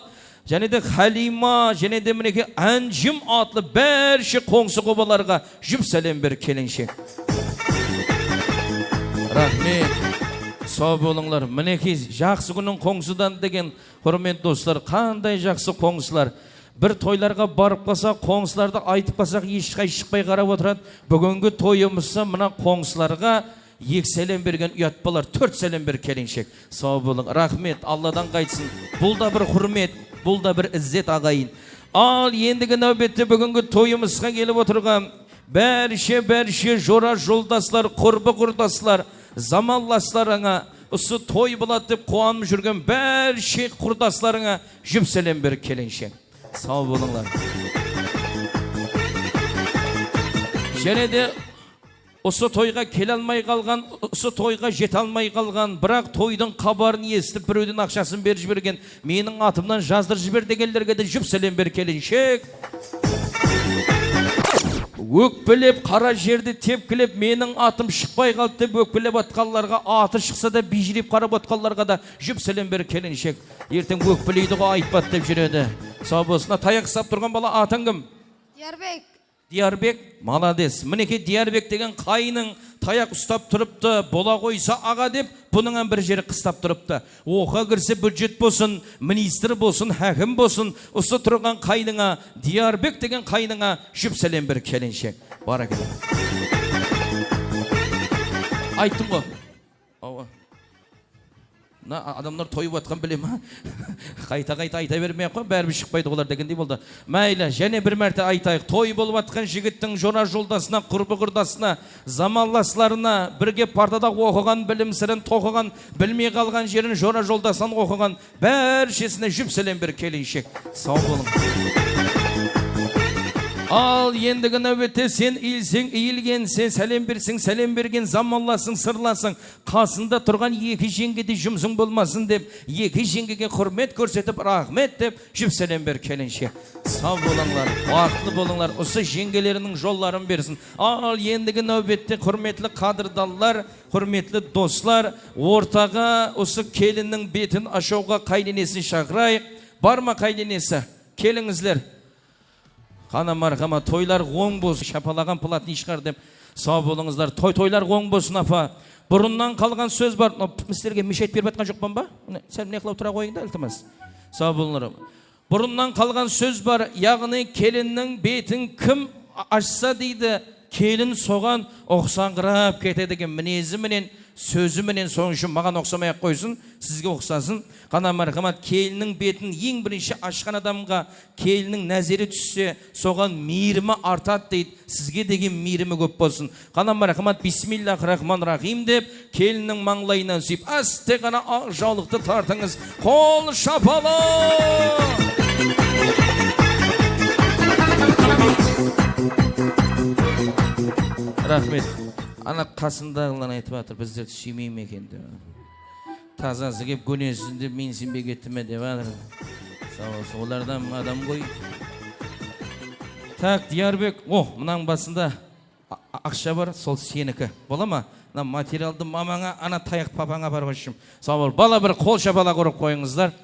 және де Халима, және де мінеке Әнжім атлы бәрші қоңсы қобаларға жүп сәлем бер келіншек. Рахмет, сау болыңлар. Мінеке жақсы күнің қоңсыдан деген құрметті достар, қандай жақсы қоңсылар. Бір тойларға барып қалса, қоңсыларды айтып қалсақ, ешқай шықпай қарап отырады. Бүгінгі тойымызса мына қоңсыларға 2 сәлем берген ұят балар, 4 сәлем бер келіншек. Сау болың, рахмет, Алладан қайтсын. Бұл да бір құрмет, бұл да бір іззет ағайын. Ал ендігі нәубетте бүгінгі тойымызға келіп отырған бәрше жора жолдаслар, құрбы құрдаслар, замалластарыңа, осы той болады деп қуанып жүрген бәрше құрдасларыңа жүп сәлем бер келіншек. Сау болыңлар. Және де Осы тойға келе алмай қалған, осы тойға жете алмай қалған, бірақ тойдың хабарын естіп біреуден ақшасын беріп жіберген, менің атымнан жаздырып жібер дегендерге де жұп сәлем бер келіншек. Өкпелеп қара жерді тепкілеп, менің атым шықпай қалды деп өкпелеп атқанларға, аты шықса да бейжіреп қарап атқанларға да жұп сәлем бер келіншек. Ертең өкпелейді ғой айтпат деп жүреді. Сау болсына. Таяқ ұстап тұрған бала атың кім? Диярбек. Диярбек, молодец. Мінеке Диярбек деген қайының таяқ ұстап тұрыпты, бола қойса аға деп, бұныңан бір жері қыстап тұрыпты. Оқа кірсе бюджет болсын, министр болсын, хәкім болсын, осы тұрған қайныңа, Диярбек деген қайныңа жұп сәлем бір келіншек. Бара келе. Айттым ғой. Адамдар тойып атқан біле ма? Қайта айта бермей қой, бәрібір шықпайды олар дегендей болды. Мәйлі, және бір мәрте айтайық. Той болып атқан жігіттің жора жолдасына, құрбы құрдасына, заманласларына, бірге партада оқыған білім сірін тоқыған, білмей қалған жерін жора жолдасынан оқыған, бәршесіне жұп сәлем бір келіншек. Сау болың. Ал ендігі нәубетте сен иілсең, иілгенсен, сәлем берсең, сәлем берген, заманласың, сырласың, қасында тұрған екі жеңгеде жұмсың болмасын деп, екі жеңгеге құрмет көрсетіп, рахмет деп, жұп сәлем бер келіншек. Сау болыңлар, уақытлы болыңлар, осы жеңгелерінің жолларын берсін. Ал ендігі нәубетте құрметлі қадырдаллар, құрметлі достар, ортаға осы келіннің бетін ашуға қайненесін шақырайық. Бар ма қайненесі? Келіңіздер. Қана марқама, тойлар оң болсын, шапалаған платный шығар деп, сау болыңыздар. Тойлар оң болсын, апа. Бұрыннан қалған сөз бар. Містерге мешайт беріп атқан жоқпан ба? Сәл не қылау тұра қойыңда, ілтіміз. Сау болыңдар. Бұрыннан қалған сөз бар, яғни келіннің бетін кім ашса дейді, келін соған оқсаңғырап кетеді деген мінезі менен, сөзі менен, соң үшін маған оқсамай қойсын, сізге оқсасын. Қана марқамат, келінің бетін ең бірінші ашқан адамға келінің нәзері түссе, соған мейірімі артады дейді, сізге деген мейірімі көп болсын. Қана марқамат, бисмиллахир-рахманир-рахим деп, келінің маңлайынан сүйіп, асте қана ақ жаулықты тартыңыз, қол шапалы! Рахмет. Ана қасындағылан айтып атыр, біздерді сүймейме екен деп. Тазасы кеп көнесін деп, мен сенбей кеттіме деп атыр. Олардан адам қой. Так, Диярбек, мұнаң басында ақша бар, сол сенікі. Бола ма? Материалды мамаңа, ана таяқ папаңа бар қойшым. Сау бол, бала бір қол шапала құрып қойыңыздар.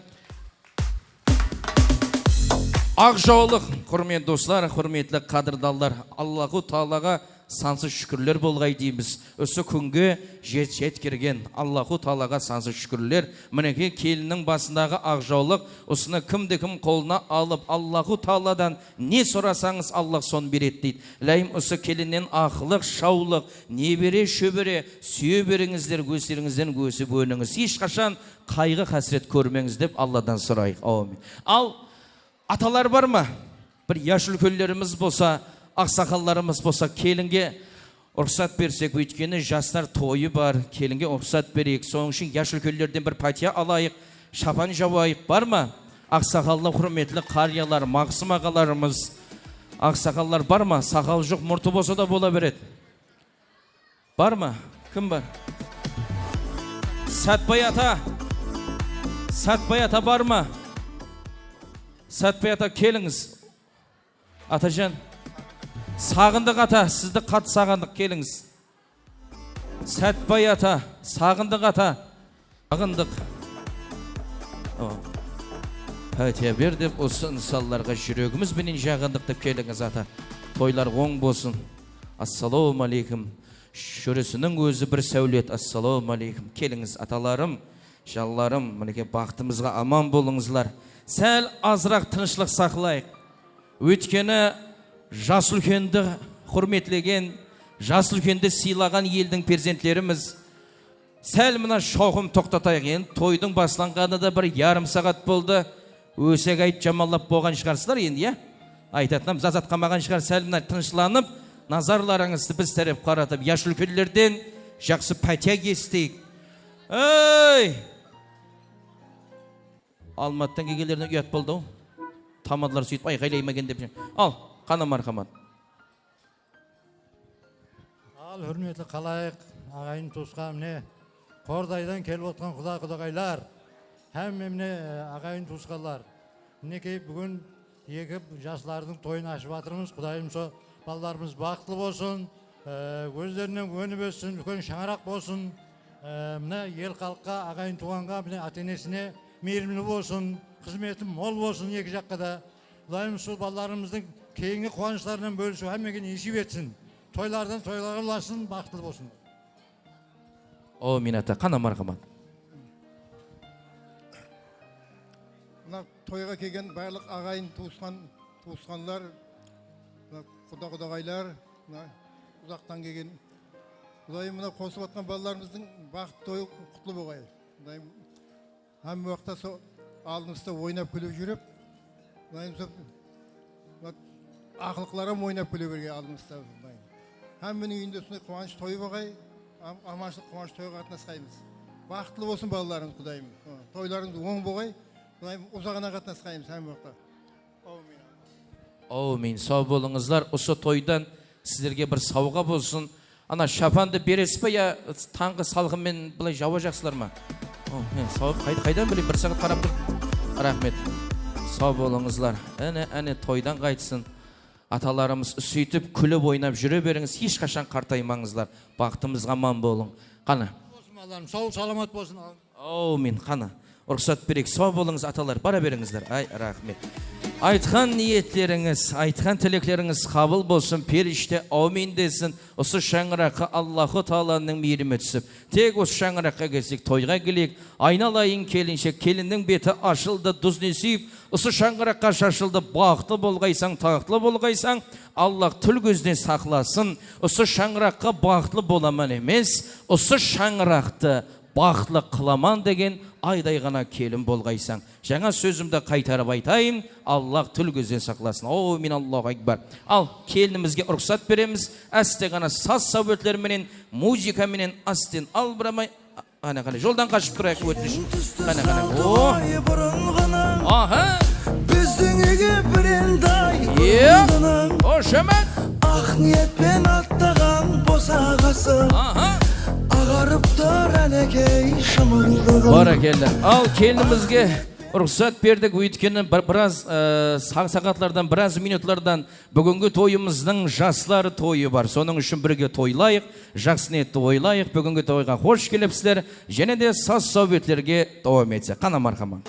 Ақ жаулық, құрмет достар, құрметлі қадырдалдар, Аллаху Таалаға сансыз шүкірлер болғай дейміз. Осы күнге жеткерген Аллаху Таалаға сансыз шүкірлер. Мінеке келінің басындағы ақ жаулық, осыны кімді-кім қолына алып, Аллаху Тааладан не сұрасаңыз Аллах сон береді дейді. Ләйім осы келіннен ақылық, шаулық, не бере, шөбере, сүйе беріңіздер, көстеріңізден көсі бөліңіз. Ешқашан қайғы қасірет көрмеңіз деп Алладан сұрайық. Аумин. Ал аталар бар ма? Бір яш үлкендеріміз болса, ақсақалдарымыз болса, келінге ұрсат берсек, өйткені жастар тойы бар, келінге ұрсат берейік. Соның үшін яш үлкендерден бір патия алайық, шапан жауайық. Бар ма? Ақсақалды құрметлі қариялар, мақсым ағаларымыз, ақсақалдар бар ма? Сақал жоқ, мұрты болса да бола береді. Бар ма? Кім бар? Сәтбай ата. Сәтбай ата бар ма? Сәтбай ата, келіңіз. Атажан. Сағындық ата, сізді қат сағындық, келіңіз. Сәтбай ата, сағындық ата, сағындық. Пәтия бер деп, осы нысалларға жүрегіміз менен жағындық деп келіңіз ата. Тойлар оң болсын. Ассалауму алейкум. Шөресінің өзі бір сәулет. Ассалауму алейкум. Келіңіз аталарым, жалларым, мінеке бақытымызға аман болыңызлар. Сәл азырақ тынышлық сақлайық. Өйткені жас үлкенді құрметлеген, жас үлкенді сыйлаған елдің перзентлеріміз. Сәл мына шоғым тоқтатайық. Енді тойдың басланғаны да бір ярым сағат болды. Өсек айт жамалап болған шығарсыздар енді, айтатынам, зазат қамаған шығар. Сәл мына тынышланып, назарларыңызды біз тәреп қаратып, яш үлкендерден жақсы пәтия естейік. Ой! Алматтан кегелеріне ұят болды. Тамадылар сөйтіп айқайлаймаген деп. Ал, қана марқамат. Ал hürmetli қалайық, ағайын туысқан міне Қордайдан келіп отқан құда-құдағайлар, һәм міне ағайын туысқанлар. Мінекей бүгін екі жастардың тойын ашып жатырмыз. Құдайым со балаларымыз бақытлы болсын, өздерінен өніп өссін, үлкен шаңырақ болсын. Міне ел халыққа, ағайын туғанға, міне ата-енесіне мейірімді болсын, қызметі мол болсын екі жаққа да. Құдайым сол балаларымыздың кейінгі қуаныштарынан бөлісу әмеген есі етсін. Тойлардан тойларға ұласын, бақытлы болсын. Amin ata, қана мархамат. Мына тойға келген барлық ағайын туысқанлар, құда-құдағайлар, ұзақтан келген. Құдайым мына қосып атқан балаларымыздың бақыт тойы құтлы болғай. Құдайым әм уақытта со алдымызда ойнап күліп жүріп, құдайым со ақылқыларым ойнап күле берге алдымызда. Әмінің үйінде сондай қуаныш тойы болғай, аманшылық қуаныш тойға қатынасқаймыз. Бақытлы болсын балаларымыз, Құдайым. Тойларыңыз оң болғай, Құдайым ұзағына қатынасқаймыз әм уақытта. Amin. Sağ bolыңыздар. Осы тойдан сіздерге бір сауға болсын. Ана шапанды бересіз бе я таңғы салғымен бұлай жауа жақсылар ма? Қайдан білейін, бір сағат қарап тұр. Рахмет. Сау болыңыздар. Әне тойдан қайтсын. Аталарымыз сөйтіп күліп ойнап жүре беріңіз. Ешқашан қартаймаңыздар. Бақытымызға аман болың. Қана. Сау саламат болсын. Аумин. Қана. Рұқсат берейік. Сау болыңыз аталар. Бара беріңіздер. Ай, рахмет. Айтқан ниеттеріңіз, айтқан тілеклеріңіз қабыл болсын, періште аумин десін. Осы шаңыраққа Аллаху Тааланың мейірімі түсіп, тек осы шаңыраққа келсек, тойға келейік, айналайын келіншек, келіннің беті ашылды, дүзіне сүйіп, осы шаңыраққа шашылды, бақытлы болғайсаң, тақтылы болғайсаң, Аллах түл көзден сақласын. Осы шаңыраққа бақытлы боламан емес, осы шаңырақты бақытлы қыламан деген айдай ғана келін болғайсаң. Жаңа сөзімді қайтарып айтайын, Аллах түл көзден сақласын. Аумин, Аллаху акбар. Ал келінімізге рұқсат береміз. Әсте ғана саз сәуетлерменен, музыкаменен астен ал бұрамай. Ана қана жолдан қашып тұрайық өтініш. Ана аха. Біздің еге бірендай Ошамат. Ақ ниетпен аттаған босағасы ағарып тұр әнекей шымылдығын. Бара келді. Ал келінімізге рұқсат бердік, өйткені біраз сағатлардан, біраз минутлардан бүгінгі тойымыздың жастар тойы бар. Соның үшін бірге тойлайық, жақсы ниетті ойлайық. Бүгінгі тойға қош келіпсіздер, және де саз сәуетлерге давам етсе. Қана мархамат.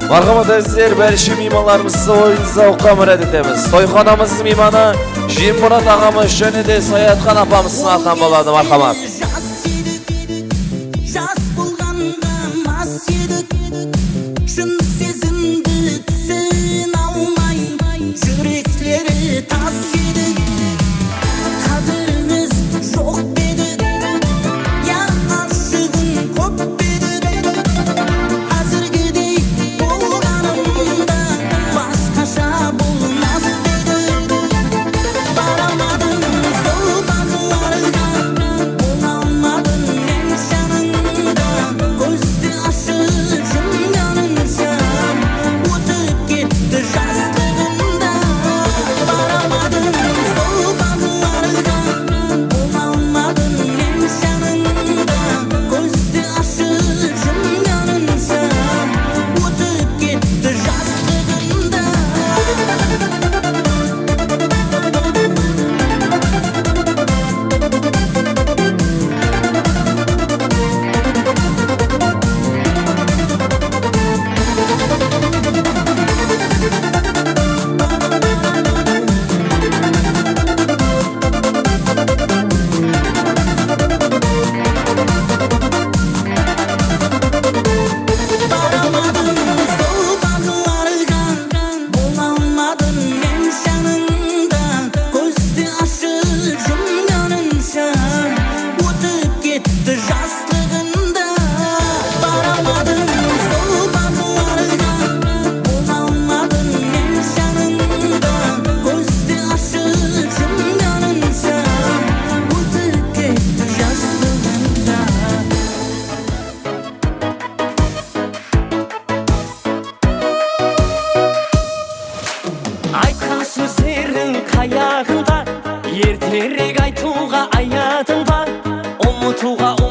Мархамат әзіздер, бәріші мейманларымызды ойынызда оққа мұрат етеміз. Тойханамыздың мейманы Жеммұрат ағамыз және де Саятхан апамыздың атынан болады. Мархамат. Gözü aşık cümlenin sen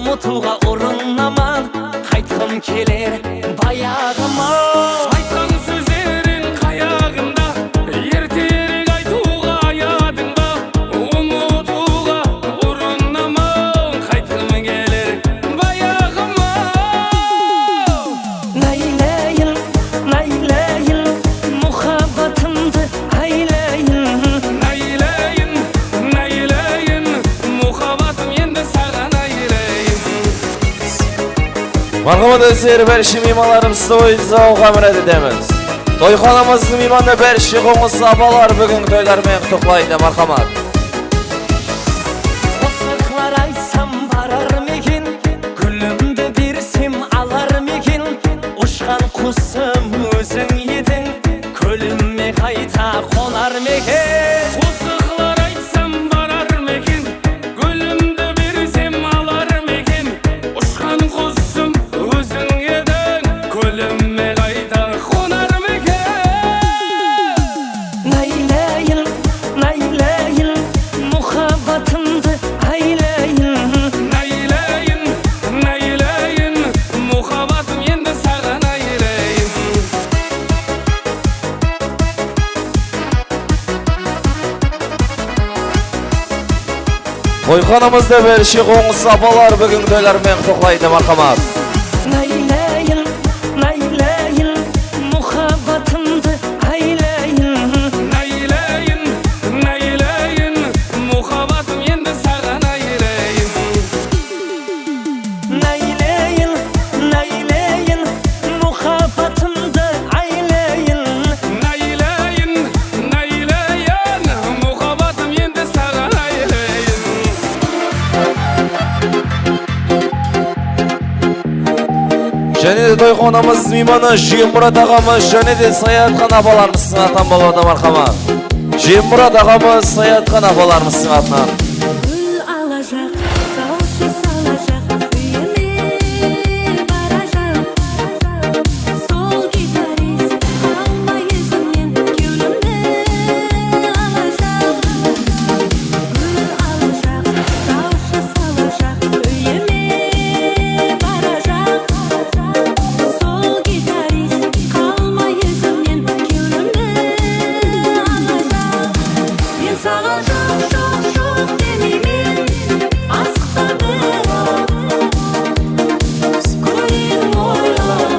unutuğa urunaman Qaytgım keler bayağıma Aytgan sözlerin kayağında Erterik aytuğa yadında Unutuğa urunaman Qaytgım keler bayağıma Nayleyin, nayleyin Muhabbatımdı ayleyin Nayleyin, nayleyin Muhabbatım endi sağan ayleyin Marhamat özleri berişi mimalarımızda oyunca oğamına dedemiz. Toyxanamızın mimanı berişi qoğusu abalar bugün toylarmen tuqlaydı marhamat. Osaklar aysam varar mekin Gülümde bir sim alar mekin Uşkan kusum özün yedin Kölümme kayta konar mekin Osaklar aysam varar mekin Gülümde bir sim alar mekin Uşkan kusum özün yedin Kölümme kayta konar mekin Nayleyin, nayleyin Muhabbatımdı ayleyin Nayleyin, nayleyin Muhabbatım endi sağan ayleyin Toyxanamızda berişi qoğusu abalar bugün toylarmen tuqlaydı marhamat. Nayleyin, nayleyin Muhabbatımdı ayleyin Nayleyin, nayleyin Muhabbatım endi sağan ayleyin Nayleyin, nayleyin Muhabbatımdı ayleyin Nayleyin, nayleyin Muhabbatım endi sağan ayleyin Және де toyxonamız mimanı Jemmurat ağamız және де Sayatxan abalarımızın atan balada marhamat. Jemmurat ağamız Sayatxan abalarımızın atынан. Gül alacak, savuşu salacak, üyeme baracak. Sol gitarist kalma yüzünden gülümde alacak. Gül alacak, savuşu salacak, üyeme baracak. Sol gitarist kalma yüzünden gülümde alacak. Ben sana çok demimin asıkta bırak Koyun oylap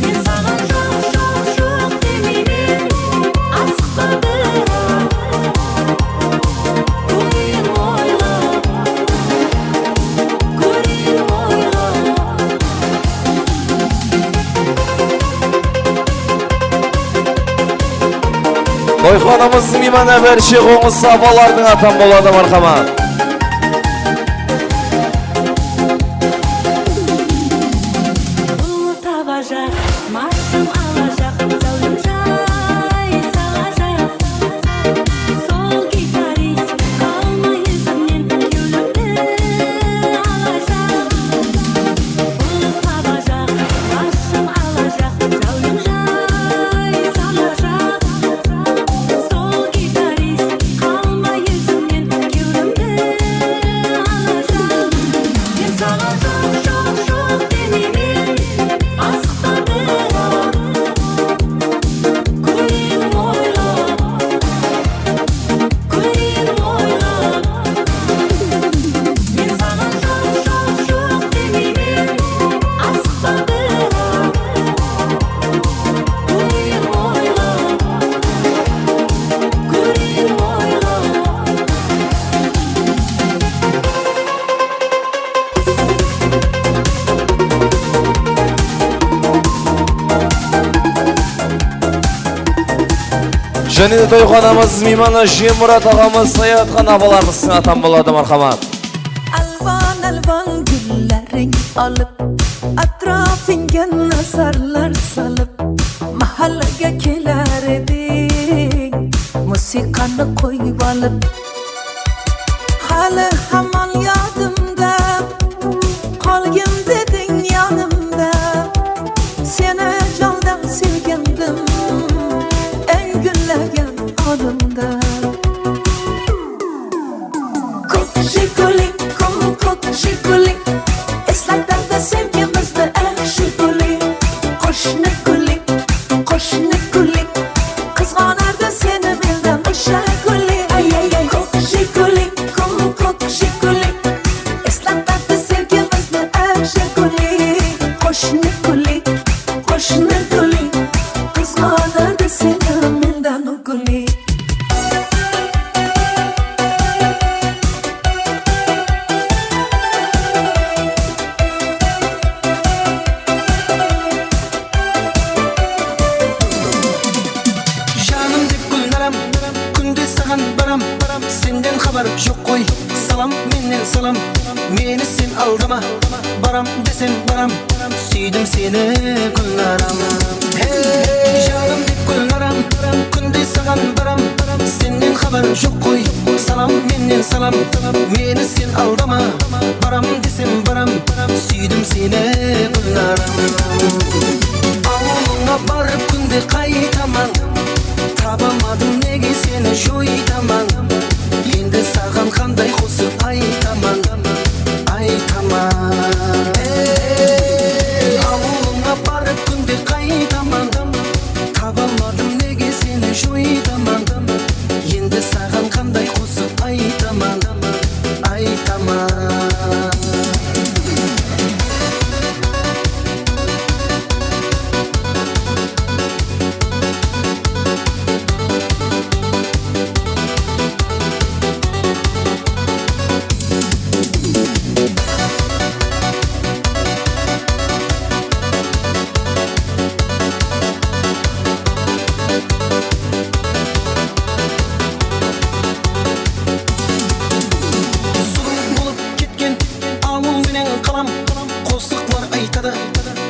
Ben sana çok demimin asıkta bırak Koyun oylap Toyxanamızın mimanı berişi qoğusu abalarının atan balada marhamat. Bulut tabacak, marşım alacak, zavrum jay salacak. Sol gitarist kalma yüzünden gülümde alacak. Bulut tabacak, marşım alacak, zavrum jay salacak. Sol gitarist kalma yüzünden gülümde alacak. Ben sana çok demimin asıkta bırak Koyun oylap Ben sana çok demimin asıkta bırak Koyun oylap Және de toyxanamız mimanı Jemmurat ağamız Sayatxan abalarımızın atan balada marhamat. Alvan alvan güllaring alıp Atrafingga nazarlar salıp Mahallaga kelar eding Musiqani qo'yib olib Hali hamon yodimda Qolgin deding yonimda Seni jondan sevgandim Eng gullagan onimda Jiguli, ko'k jiguli, eslatadi sevgimizni jiguli. Qo'shni guli, qizg'onardi seni mendan o'sha guli. Ko'k jiguli, eslatadi sevgimizni jiguli. Qo'shni guli, qizg'onardi seni mendan guli. Жаным деп гүлнарам, күнде саған барам, сенден хабар жоқ қой. Салам менен салам, мені сен алдама. Барам десем барам, сүйдім сені гүлнарам. Жаным деп гүлнарам, күнде саған барам, сенден хабар жоқ қой. Салам менен салам, мені сен алдама. Барам десем барам, сүйдім сені гүлнарам. Ауылыңа барып күнде қайтаман, табамадым неге сені жойтаман. Енді саған қандай қосып айтаман. Ауылыңа барып күнде қайтаман, табамадым неге сені жойтаман. Енді саған қандай қосып айтаман.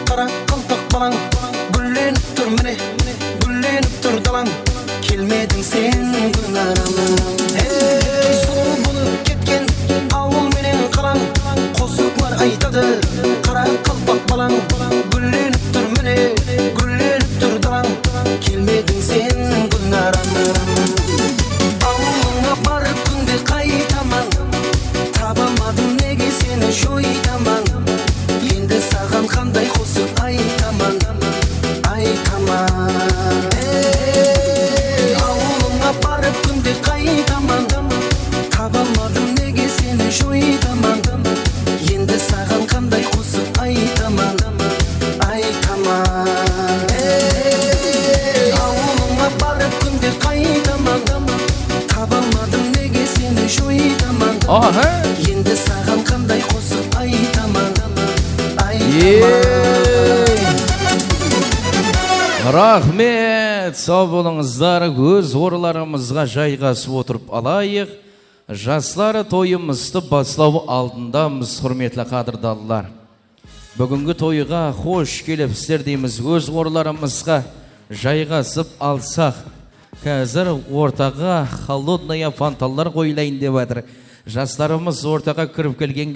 Қара қалпақ балаң, гүлленіп тұр міне, гүлленіп тұр далаң. Келмедің сен гүлнарам. Сұлу болып кеткен ауыл менен қалаң, қосықлар айтады. Қара қалпақ балаң, гүлленіп тұр міне, гүлленіп тұр далаң. Келмедің сен гүлнарам. Ауылыңа барып күнде қайтаман, табамадым неге сені жойтаман. Енді саған қандай қосып айтаман. Ауылыңа барып күнде қайтаман, табамадым неге сені жойтаман. Енді саған қандай қосып айтаман. Ауылыңа барып күнде қайтаман, табамадым неге сені жойтаман. Енді саған қандай қосып айтаман. Рахмет, сау болыңыздар. Өз орындарымызға жайғасып отырып алайық. Жастар тойымызды бастау алдындамыз, құрметті қадірдалылар. Бүгінгі тойға қош келіпсіздер дейміз. Өз орындарымызға жайғасып алсақ, қазір ортаға холодная фонтандар қойылайын деп жатыр. Жастарымыз ортаға кіріп келгенге